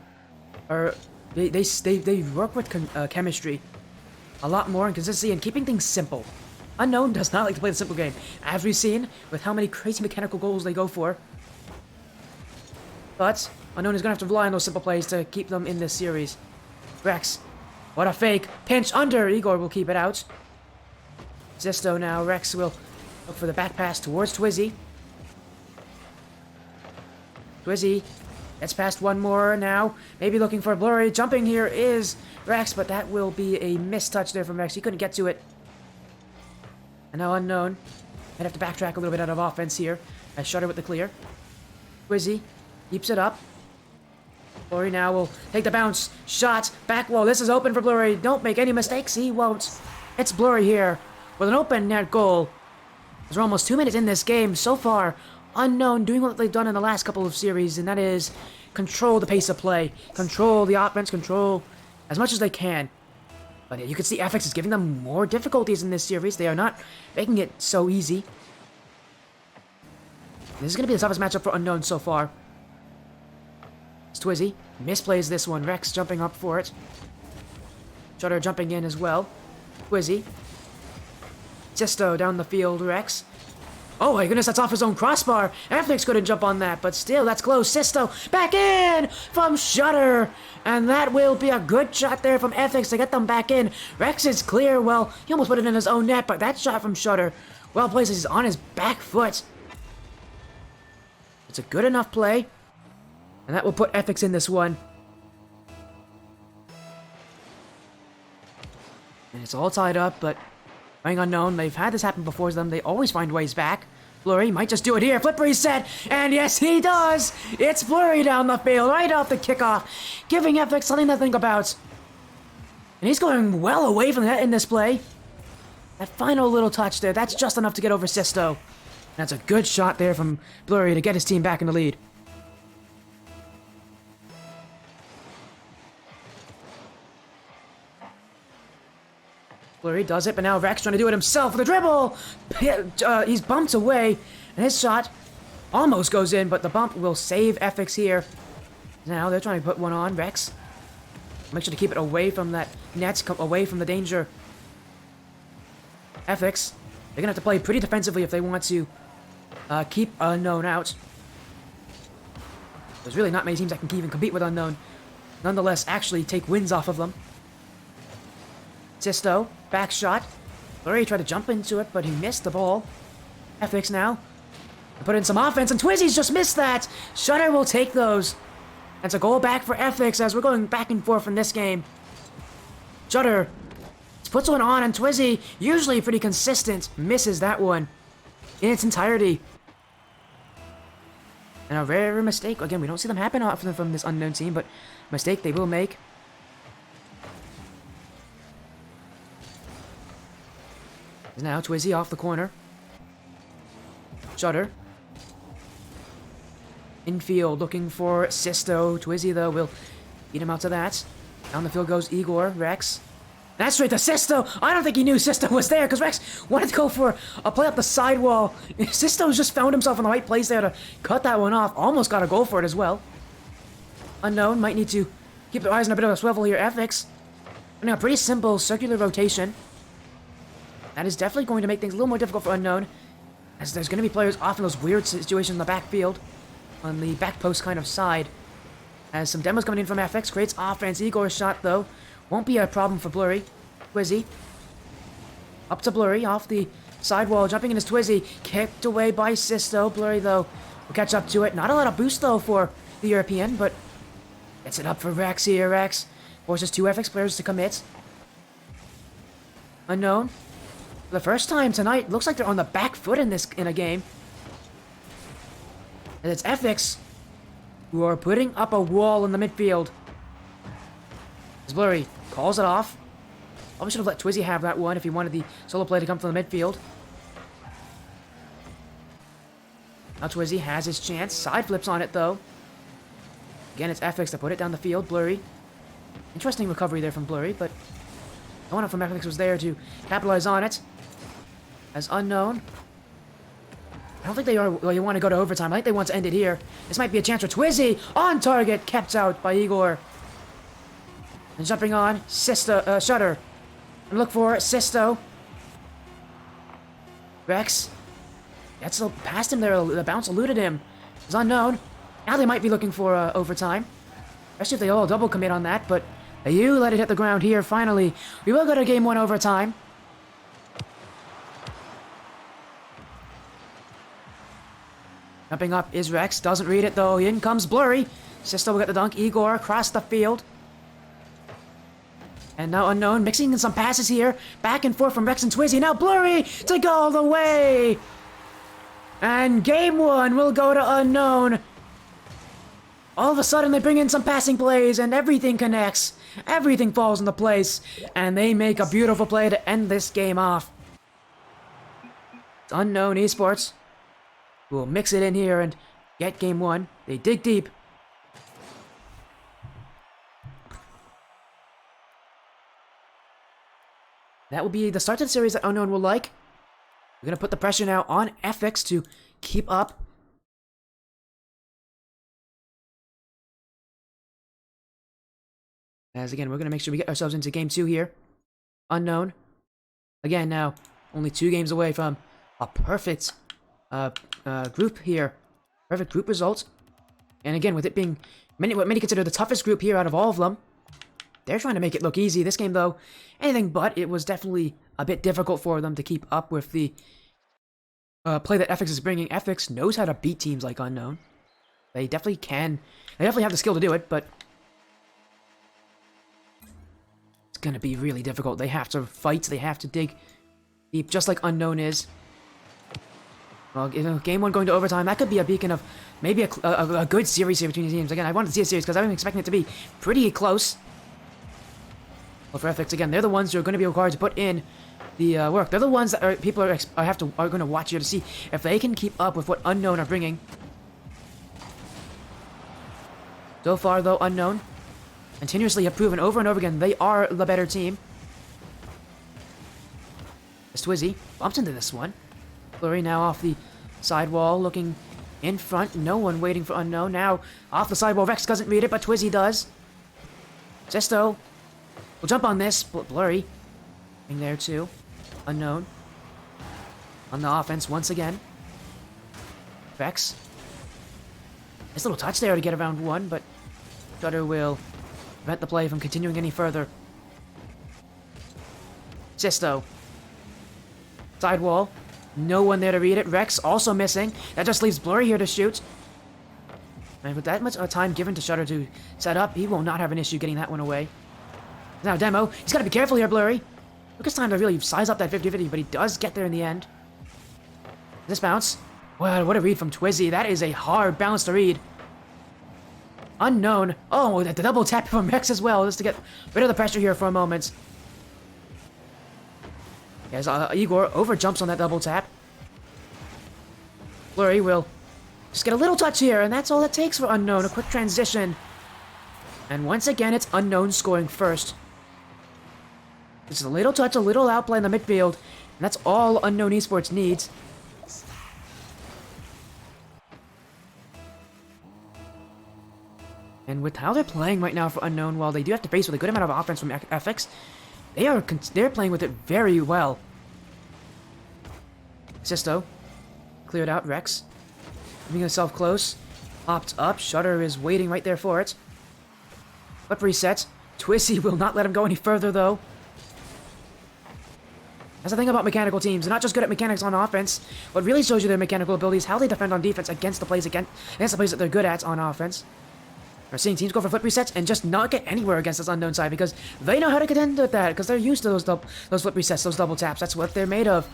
work with chemistry a lot more and consistency and keeping things simple. Unknown does not like to play the simple game, as we've seen with how many crazy mechanical goals they go for. But Unknown is going to have to rely on those simple plays to keep them in this series. Rex, what a fake. Pinch under. Igor will keep it out. Zisto now. Rex will look for the back pass towards Twizzy. Twizzy gets past one more now. Maybe looking for Blurry. Jumping here is Rex, but that will be a missed touch there from Rex. He couldn't get to it. And now Unknown. Might have to backtrack a little bit out of offense here. As Shutter with the clear. Twizzy keeps it up. Blurry now will take the bounce. Shot. Back wall. This is open for Blurry. Don't make any mistakes. He won't. It's Blurry here with an open net goal. We're almost 2 minutes in this game. So far, Unknown doing what they've done in the last couple of series, and that is control the pace of play, control the offense, control as much as they can. But you can see Ethix is giving them more difficulties in this series. They are not making it so easy. This is going to be the toughest matchup for Unknown so far. It's Twizzy. Misplays this one. Rex jumping up for it. Shutter jumping in as well. Twizzy. Zisto down the field. Rex. Oh my goodness, that's off his own crossbar. Ethix couldn't jump on that, but still, that's close. Sisto back in from Shutter. And that will be a good shot there from Ethix to get them back in. Rex is clear. Well, he almost put it in his own net, but that shot from Shutter, well placed, he's on his back foot. It's a good enough play. And that will put Ethix in this one. And it's all tied up, but playing unknown, they've had this happen before them. They always find ways back. Flurry might just do it here. Flip reset, and yes, he does. It's Flurry down the field, right off the kickoff, giving Ethix something to think about. And he's going well away from the net in this play. That final little touch there, that's just enough to get over Sisto. That's a good shot there from Flurry to get his team back in the lead. Flurry does it, but now Rex trying to do it himself with a dribble. He's bumped away, and his shot almost goes in, but the bump will save Ethix here. Now they're trying to put one on Rex. Make sure to keep it away from that net, away from the danger. Ethix, they're gonna have to play pretty defensively if they want to keep Unknown out. There's really not many teams that can even compete with Unknown. Nonetheless, actually take wins off of them. Sisto, back shot. Flurry tried to jump into it, but he missed the ball. Ethix now. Put in some offense, and Twizzy's just missed that. Shutter will take those. That's a goal back for Ethix as we're going back and forth in this game. Shutter puts one on, and Twizzy, usually pretty consistent, misses that one in its entirety. And a rare mistake. Again, we don't see them happen often from this unknown team, but mistake they will make. Now Twizzy off the corner. Shutter. Infield looking for Sisto. Twizzy, though, will beat him out to that. Down the field goes Igor. Rex. That's straight to Sisto. I don't think he knew Sisto was there because Rex wanted to go for a play up the sidewall. Sisto's just found himself in the right place there to cut that one off. Almost got a goal for it as well. Unknown might need to keep their eyes on a bit of a swivel here. Ethix. Now, pretty simple circular rotation. That is definitely going to make things a little more difficult for Unknown, as there's going to be players off in those weird situations in the backfield, on the back post kind of side. As some demos coming in from Ethix, creates offense. Igor's shot, though, won't be a problem for Blurry. Twizzy. Up to Blurry, off the sidewall, jumping in his Twizzy, kicked away by Sisto. Blurry, though, will catch up to it. Not a lot of boost, though, for the European, but gets it up for Rex here. Rex forces two Ethix players to commit. Unknown. For the first time tonight, looks like they're on the back foot in a game. And it's Ethix who are putting up a wall in the midfield. As Blurry calls it off. Probably should have let Twizzy have that one if he wanted the solo play to come from the midfield. Now Twizzy has his chance. Side flips on it, though. Again, it's Ethix to put it down the field. Blurry. Interesting recovery there from Blurry, but no one from Ethix was there to capitalize on it. As Unknown. I don't think they are. Well, you want to go to overtime. I think they want to end it here. This might be a chance for Twizzy. On target. Kept out by Igor. And jumping on. Shutter. And look for Sisto. Rex. That's past him there. The bounce eluded him. It's Unknown. Now they might be looking for overtime. Especially if they all double commit on that. But you let it hit the ground here. Finally. We will go to game 1 overtime. Jumping up is Rex. Doesn't read it, though. In comes Blurry. Sisto will get the dunk. Igor across the field. And now Unknown mixing in some passes here. Back and forth from Rex and Twizzy. Now Blurry to go all the way. And game 1 will go to Unknown. All of a sudden, they bring in some passing plays, and everything connects. Everything falls into place. And they make a beautiful play to end this game off. It's Unknown Esports. We'll mix it in here and get game 1. They dig deep. That will be the start to the series that Unknown will like. We're going to put the pressure now on Ethix to keep up. As again, we're going to make sure we get ourselves into game 2 here. Unknown. Again, now, only 2 games away from a perfect group here. Perfect group result. And again, with it being what many consider the toughest group here out of all of them, they're trying to make it look easy. This game, though, anything but. It was definitely a bit difficult for them to keep up with the play that Ethix is bringing. Ethix knows how to beat teams like Unknown. They definitely can. They definitely have the skill to do it, but it's going to be really difficult. They have to fight. They have to dig deep, just like Unknown is. Well, game 1 going to overtime, that could be a beacon of maybe a good series here between the teams. Again, I wanted to see a series because I'm expecting it to be pretty close. Well, for Ethix, again, they're the ones who are going to be required to put in the work. They're the ones that people are going to watch here to see if they can keep up with what Unknown are bringing. So far, though, Unknown continuously have proven over and over again they are the better team. As Twizzy bumps into this one. Flurry now off the sidewall, looking in front. No one waiting for Unknown. Now off the sidewall. Rex doesn't read it, but Twizzy does. Zesto will jump on this. Blurry in there too. Unknown on the offense once again. Rex. Nice little touch there to get around one, but Shutter will prevent the play from continuing any further. Zesto. Sidewall. No one there to read it. Rex also missing. That just leaves Blurry here to shoot. And with that much time given to Shutter to set up, he will not have an issue getting that one away. Now Demo, he's got to be careful here, Blurry. Look, it's time to really size up that 50-50, but he does get there in the end. This bounce. Wow, what a read from Twizzy. That is a hard bounce to read. Unknown. Oh, the double tap from Rex as well, just to get rid of the pressure here for a moment. As Igor overjumps on that double tap. Blurry will just get a little touch here, and that's all it takes for Unknown. A quick transition. And once again, it's Unknown scoring first. Just a little touch, a little outplay in the midfield, and that's all Unknown Esports needs. And with how they're playing right now for Unknown, while they do have to face with a good amount of offense from Ethix, they're playing with it very well. Zesto cleared out Rex, moving himself close, popped up. Shutter is waiting right there for it. But reset. Twizzy will not let him go any further though. That's the thing about mechanical teams. They're not just good at mechanics on offense. What really shows you their mechanical abilities, how they defend on defense against the plays that they're good at on offense. We're seeing teams go for flip resets and just not get anywhere against this Unknown side because they know how to contend with that because they're used to those flip resets, those double taps. That's what they're made of.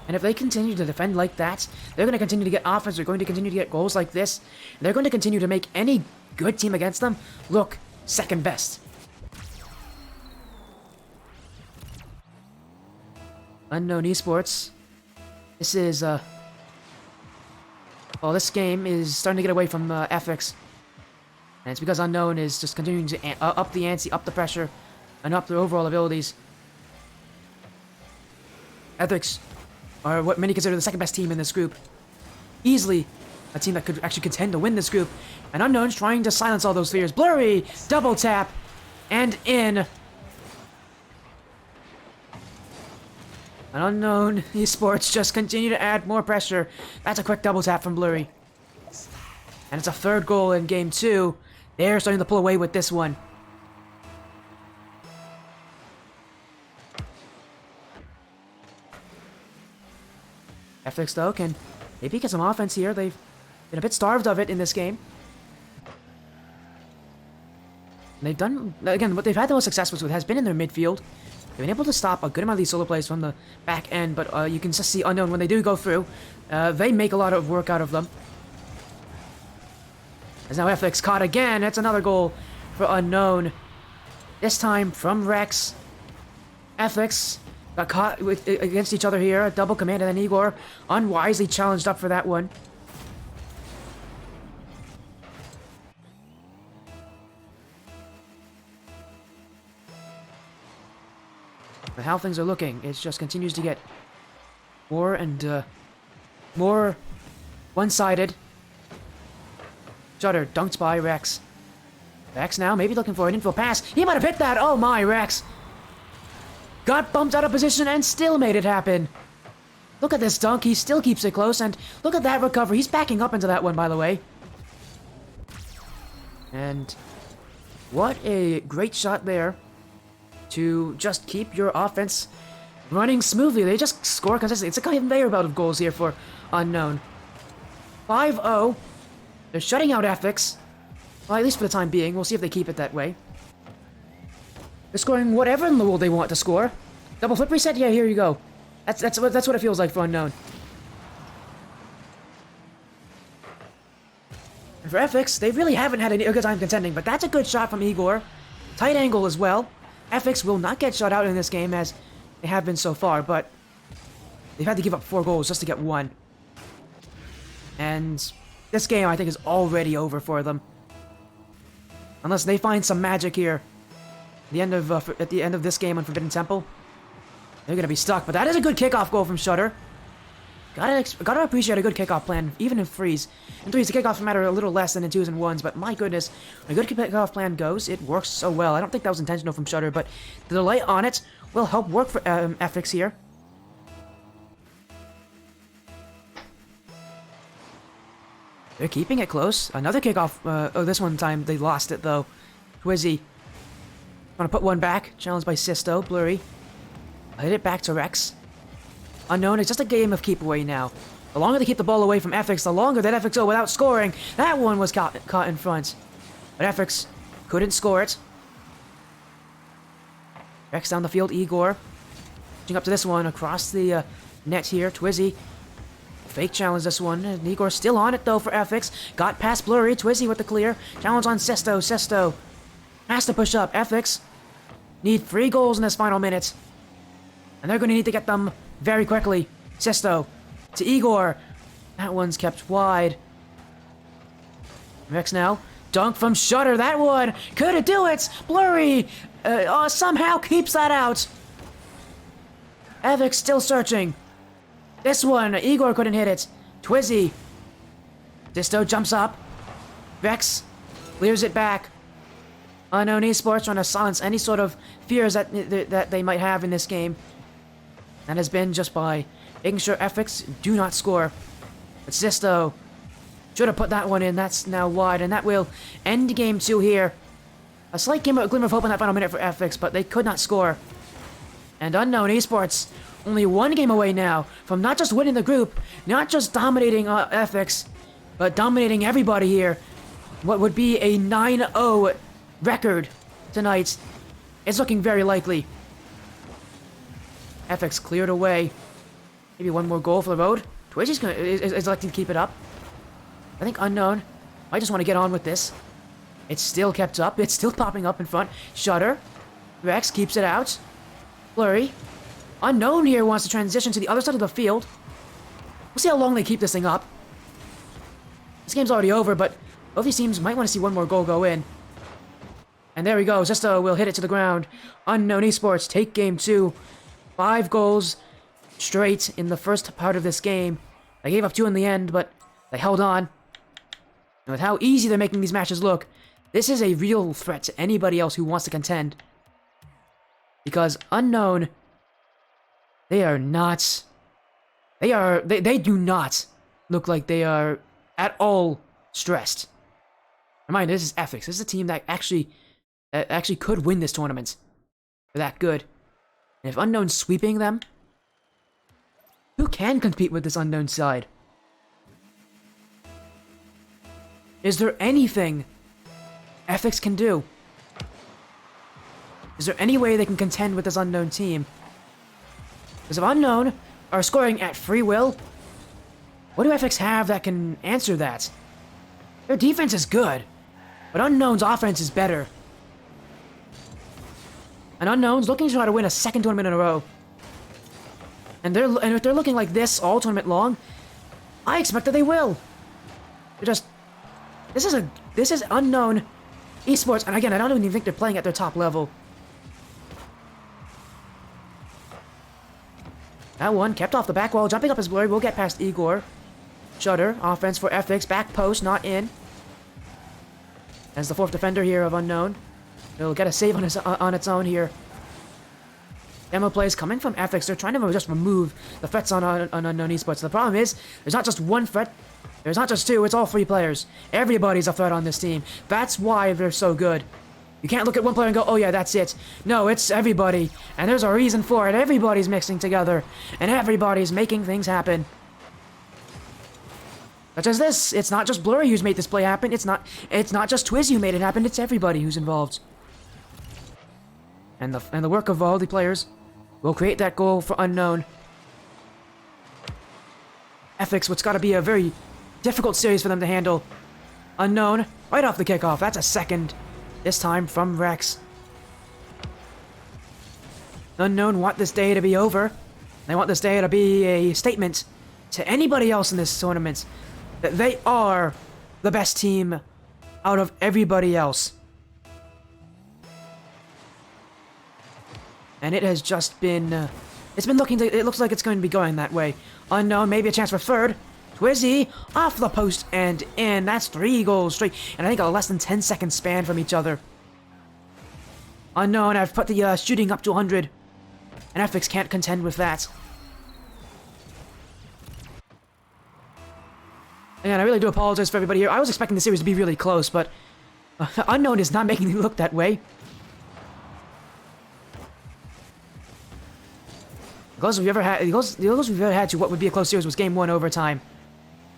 And if they continue to defend like that, they're going to continue to get offense. They're going to continue to get goals like this. They're going to continue to make any good team against them look second best. Unknown Esports. This is, well, this game is starting to get away from Ethix. And it's because Unknown is just continuing to up the ante, up the pressure, and up their overall abilities. Ethix are what many consider the second best team in this group. Easily a team that could actually contend to win this group. And Unknown's trying to silence all those fears. Blurry, double tap, and in. An Unknown Esports just continue to add more pressure. That's a quick double tap from Blurry. And it's a third goal in game 2. They're starting to pull away with this one. Ethix, though, can maybe get some offense here. They've been a bit starved of it in this game. And they've done, again, what they've had the most success with has been in their midfield. They've been able to stop a good amount of these solo plays from the back end, but you can just see Unknown when they do go through. They make a lot of work out of them. As now Ethix caught again. That's another goal for Unknown. This time from Rex. Ethix got caught against each other here. A double command, and then Igor unwisely challenged up for that one. But how things are looking, it just continues to get more and more one-sided. Shutter dunked by Rex. Rex now maybe looking for an infield pass. He might have hit that. Oh my, Rex. Got bumped out of position and still made it happen. Look at this dunk. He still keeps it close. And look at that recovery. He's backing up into that one, by the way. And what a great shot there to just keep your offense running smoothly. They just score consistently. It's a conveyor belt of goals here for Unknown. 5-0. They're shutting out Ethix. Well, at least for the time being. We'll see if they keep it that way. They're scoring whatever in the world they want to score. Double flip reset? Yeah, here you go. That's what it feels like for Unknown. And for Ethix, they really haven't had a good time contending, but that's a good shot from Igor. Tight angle as well. Ethix will not get shut out in this game as they have been so far, but they've had to give up 4 goals just to get 1. And this game, I think, is already over for them. Unless they find some magic here. At the end of this game on Forbidden Temple, they're gonna be stuck. But that is a good kickoff goal from Shutter. Gotta appreciate a good kickoff plan, even in threes. In threes, the kickoffs matter a little less than in 2s and 1s, but my goodness, when a good kickoff plan goes, it works so well. I don't think that was intentional from Shutter, but the delay on it will help work for Ethix here. They're keeping it close. Another kickoff. This one time they lost it though. Twizzy. Gonna put one back. Challenged by Sisto. Blurry. Hit it back to Rex. Unknown. It's just a game of keep away now. The longer they keep the ball away from Ethix, the longer that Ethix go without scoring. That one was caught in front. But Ethix couldn't score it. Rex down the field. Igor. Pushing up to this one. Across the net here. Twizzy. Fake challenge this one. And Igor's still on it though for Ethix. Got past Blurry. Twizzy with the clear. Challenge on Sisto. Sisto has to push up. Ethix need 3 goals in this final minute. And they're going to need to get them very quickly. Sisto to Igor. That one's kept wide. Rex now. Dunk from Shutter. That one. Could it do it? Blurry somehow keeps that out. Ethix still searching. This one. Igor couldn't hit it. Twizzy. Sisto jumps up. Rex clears it back. Unknown Esports trying to silence any sort of fears that they might have in this game. That has been just by making sure Ethix do not score. But Sisto should have put that one in. That's now wide, and that will end game 2 here. A slight glimmer of hope in that final minute for Ethix, but they could not score. And Unknown Esports only 1 game away now from not just winning the group, not just dominating Ethix, but dominating everybody here. What would be a 9-0 record tonight is looking very likely. Ethix cleared away. Maybe 1 more goal for the road. Twitch is electing to keep it up. I think Unknown might just want to get on with this. It's still kept up. It's still popping up in front. Shutter. Rex keeps it out. Blurry. Unknown here wants to transition to the other side of the field. We'll see how long they keep this thing up. This game's already over, but both these teams might want to see 1 more goal go in. And there we go. Sisto will hit it to the ground. Unknown Esports take game 2. 5 goals straight in the first part of this game. They gave up 2 in the end, but they held on. And with how easy they're making these matches look, this is a real threat to anybody else who wants to contend. Because Unknown, they are not... They do not look like they are at all stressed. Remind you, this is Ethix. This is a team that actually could win this tournament. They're that good. And if Unknown's sweeping them, who can compete with this Unknown side? Is there anything Ethix can do? Is there any way they can contend with this Unknown team? Because if Unknown are scoring at free will, what do Ethix have that can answer that? Their defense is good, but Unknown's offense is better. And Unknown's looking to try to win a 2nd tournament in a row. And if they're looking like this all tournament long, I expect that they will. They're just... This is Unknown Esports, and again, I don't even think they're playing at their top level. That one kept off the back wall, jumping up his Blurry, will get past Igor. Shutter, offense for Ethix, back post, not in. As the 4th defender here of Unknown. It'll get a save on its own here. demo plays coming from Ethix. They're trying to just remove the threats on Unknown Esports. The problem is, there's not just one threat. There's not just two. It's all three players. Everybody's a threat on this team. That's why they're so good. You can't look at one player and go, oh yeah, that's it. No, it's everybody. And there's a reason for it. Everybody's mixing together. And everybody's making things happen. Such as this. It's not just Blurry who's made this play happen. It's not just Twizzy who made it happen. It's everybody who's involved. And the work of all the players will create that goal for Unknown. Ethix, what's got to be a very difficult series for them to handle. Unknown, right off the kickoff. That's a second. This time from Rex. Unknown want this day to be over. They want this day to be a statement to anybody else in this tournament that they are the best team out of everybody else. And it has just been, it looks like it's going to be going that way. Unknown, maybe a chance for third. Twizzy, off the post and in. That's 3 goals straight. And I think a less than 10-second span from each other. Unknown, I've put the shooting up to 100. And Ethix can't contend with that. And I really do apologize for everybody here. I was expecting the series to be really close, but Unknown is not making it look that way. The closest we've ever had to what would be a close series was Game 1 overtime.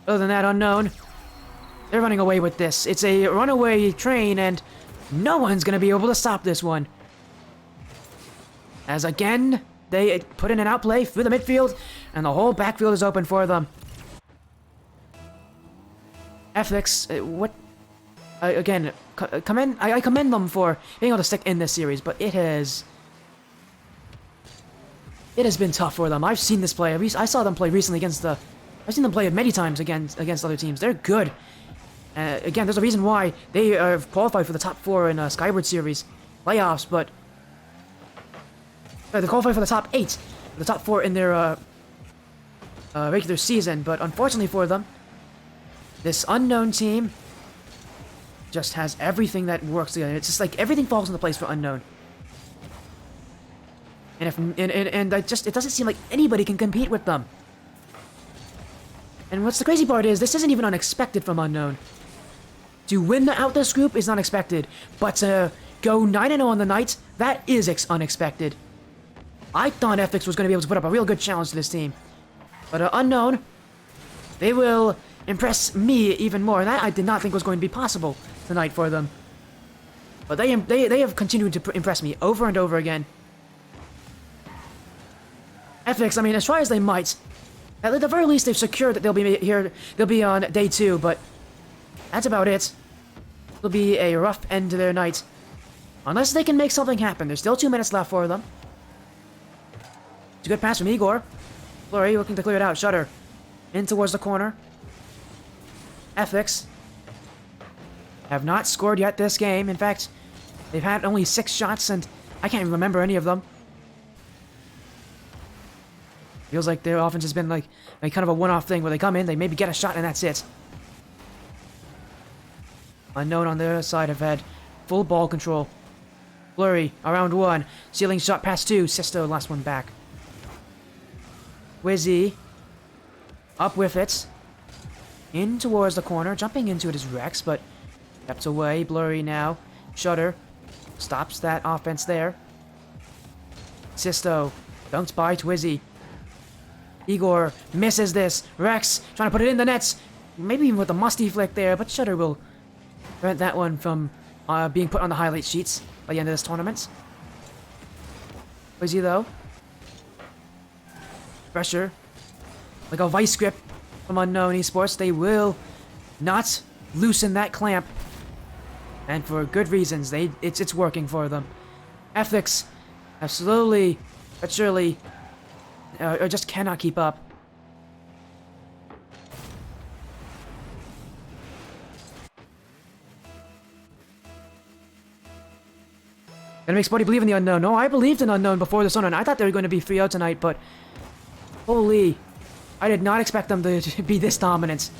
Other than that, Unknown, they're running away with this. It's a runaway train, and no one's going to be able to stop this one. As again, they put in an outplay through the midfield, and the whole backfield is open for them. Ethix, again, I commend them for being able to stick in this series, but it has been tough for them. I've seen this play. I saw them play recently against I've seen them play many times against other teams. They're good. Again, there's a reason why they have qualified for the top 4 in Skyward series playoffs, but they qualified for the top 8, the top 4 in their regular season. But unfortunately for them, this Unknown team just has everything that works together. It's just like everything falls into place for Unknown. And it doesn't seem like anybody can compete with them. And what's the crazy part is, this isn't even unexpected from Unknown. To win out this group is unexpected, but to go 9-0 on the night, that is unexpected. I thought Ethix was going to be able to put up a real good challenge to this team. But Unknown, they will impress me even more. That I did not think was going to be possible tonight for them. But they have continued to impress me over and over again. Ethix, I mean, as try as they might, at the very least they've secured that they'll be here. They'll be on day 2, but that's about it. It'll be a rough end to their night, unless they can make something happen. There's still 2 minutes left for them. It's a good pass from Igor. Flurry looking to clear it out. Shutter in towards the corner. Ethix have not scored yet this game. In fact, they've had only 6 shots, and I can't even remember any of them. Feels like their offense has been like kind of a one-off thing where they come in, they maybe get a shot, and that's it. Unknown on their side have had full ball control. Blurry, around 1. Ceiling shot past 2. Sisto, last one back. Wizzy, up with it. In towards the corner. Jumping into it is Rex, but kept away. Blurry now. Shutter stops that offense there. Sisto dunked by Twizzy. Igor misses this. Rex trying to put it in the nets. Maybe even with a musty flick there, but Shutter will prevent that one from being put on the highlight sheets by the end of this tournament. Twizzy though. Pressure. Like a vice grip from Unknown Esports. They will not loosen that clamp. And for good reasons. It's working for them. Ethix have slowly but surely or just cannot keep up. Gonna make Spotty believe in the Unknown. No, I believed in Unknown before this tournament. I thought they were going to be 3-0 tonight, but holy, I did not expect them to be this dominant.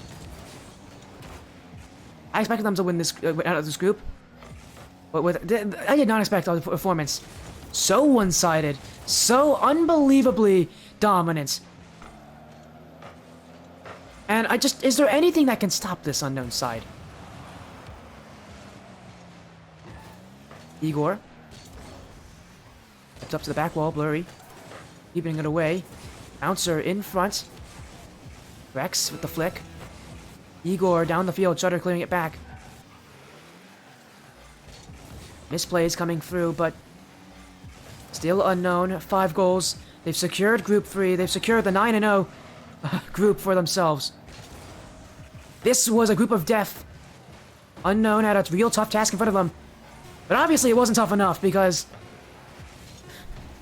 I expected them to win this out of this group, but I did not expect the performance So one-sided. So unbelievably dominant. And is there anything that can stop this unknown side? Igor. It's up to the back wall, Blurry. Keeping it away. Bouncer in front. Rex with the flick. Igor down the field, Shutter clearing it back. Misplays coming through, but still unknown. 5 goals. They've secured Group 3. They've secured the 9-0 group for themselves. This was a group of death. Unknown had a real tough task in front of them. But obviously it wasn't tough enough because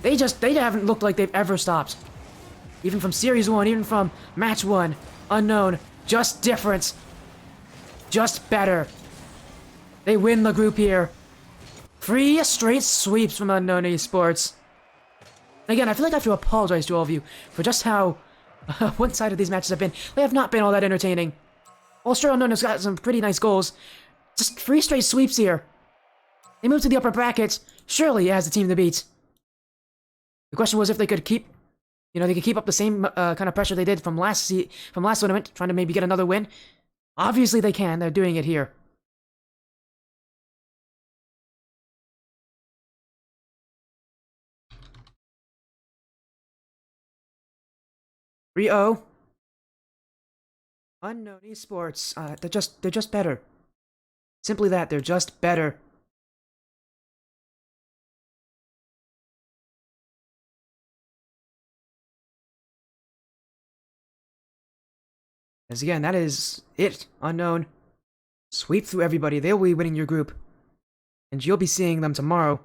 they haven't looked like they've ever stopped. Even from Series 1, even from Match 1. Unknown. Just different. Just better. They win the group here. 3 straight sweeps from Unknown Esports. Again, I feel like I have to apologize to all of you for just how one-sided these matches have been. They have not been all that entertaining. While sure Unknown has got some pretty nice goals, just 3 straight sweeps here. They move to the upper brackets. Surely it has the team to beat. The question was if they could keep, they could keep up the same kind of pressure they did from last tournament, trying to maybe get another win. Obviously they can. They're doing it here. Rio. Unknown Esports. They're just better. Simply that. They're just better. As again, that is it. Unknown. Sweep through everybody. They'll be winning your group. And you'll be seeing them tomorrow.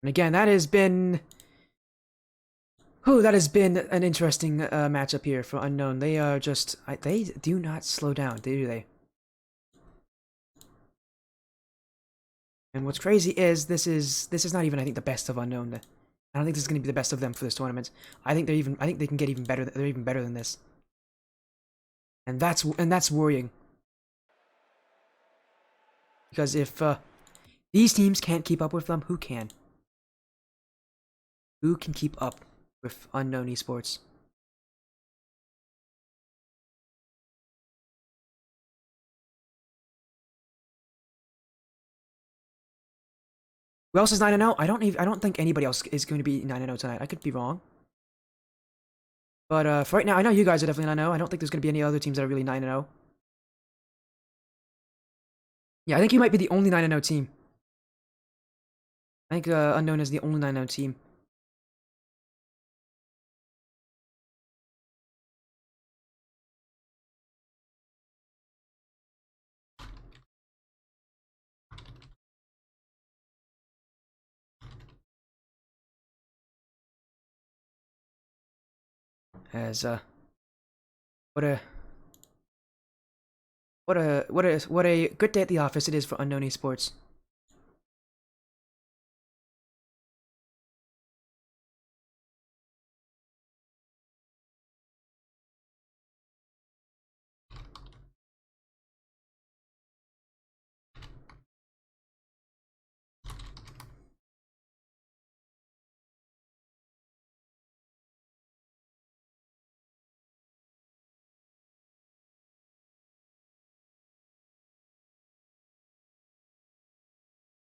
And again, that has been an interesting matchup here for Unknown. They are just they do not slow down, do they? And what's crazy is this is not even, I think, the best of Unknown. I don't think this is going to be the best of them for this tournament. I think they can get even better. They're even better than this. And that's worrying. Because if these teams can't keep up with them, who can? Who can keep up with Unknown Esports? Who else is 9-0? I don't think anybody else is going to be 9-0 tonight. I could be wrong. But for right now, I know you guys are definitely 9-0. I don't think there's going to be any other teams that are really 9-0. Yeah, I think you might be the only 9-0 team. I think Unknown is the only 9-0 team. As what a good day at the office it is for Unknown Esports.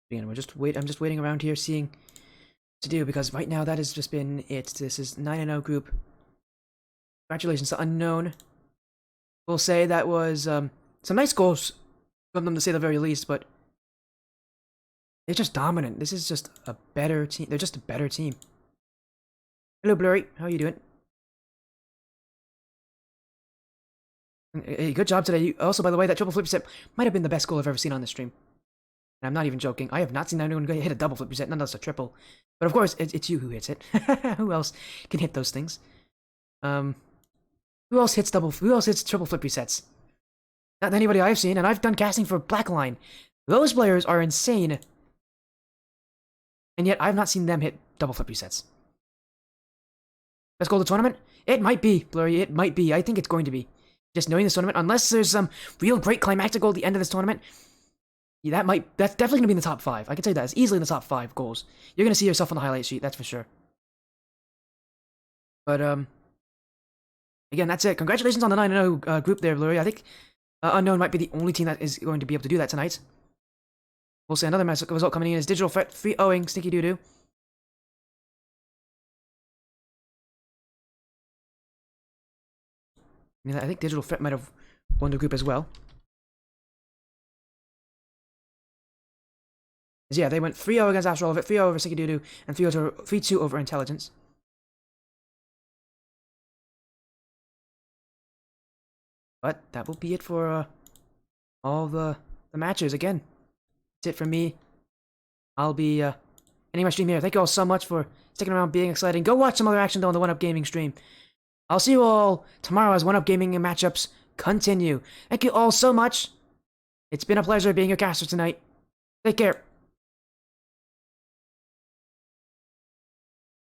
Again, I'm just waiting around here, seeing what to do, because right now that has just been it. This is 9-0 group. Congratulations to Unknown. We'll say that was some nice goals from them, to say the very least, but they're just dominant. This is just a better team. They're just a better team. Hello, Blurry. How are you doing? Hey, good job today. Also, by the way, that triple flip reset might have been the best goal I've ever seen on this stream. And I'm not even joking. I have not seen anyone hit a double flip reset, none of us a triple. But of course, it's you who hits it. Who else can hit those things? Who else hits triple flip resets? Not anybody I've seen, and I've done casting for Blackline. Those players are insane. And yet, I've not seen them hit double flip resets. Let's go to the tournament. It might be, Blurry. It might be. I think it's going to be. Just knowing this tournament, unless there's some real great climactic goal at the end of this tournament, yeah, that's definitely gonna be in the top 5. I can tell you that. It's easily in the top 5 goals. You're gonna see yourself on the highlight sheet, that's for sure. But, again, that's it. Congratulations on the 9-0 group there, Blurry. I think Unknown might be the only team that is going to be able to do that tonight. We'll see. Another result coming in is Digital Threat 3-0ing Stinky Doo-Doo. I think Digital Threat might have won the group as well. Yeah, they went 3-0 against Astral of it, 3-0 over Stinky Doo-Doo, and 3-2 over Intelligence. But that will be it for all the matches. Again, that's it from me. I'll be ending my stream here. Thank you all so much for sticking around, being exciting. Go watch some other action though on the 1UP Gaming stream. I'll see you all tomorrow as 1UP Gaming matchups continue. Thank you all so much. It's been a pleasure being your caster tonight. Take care.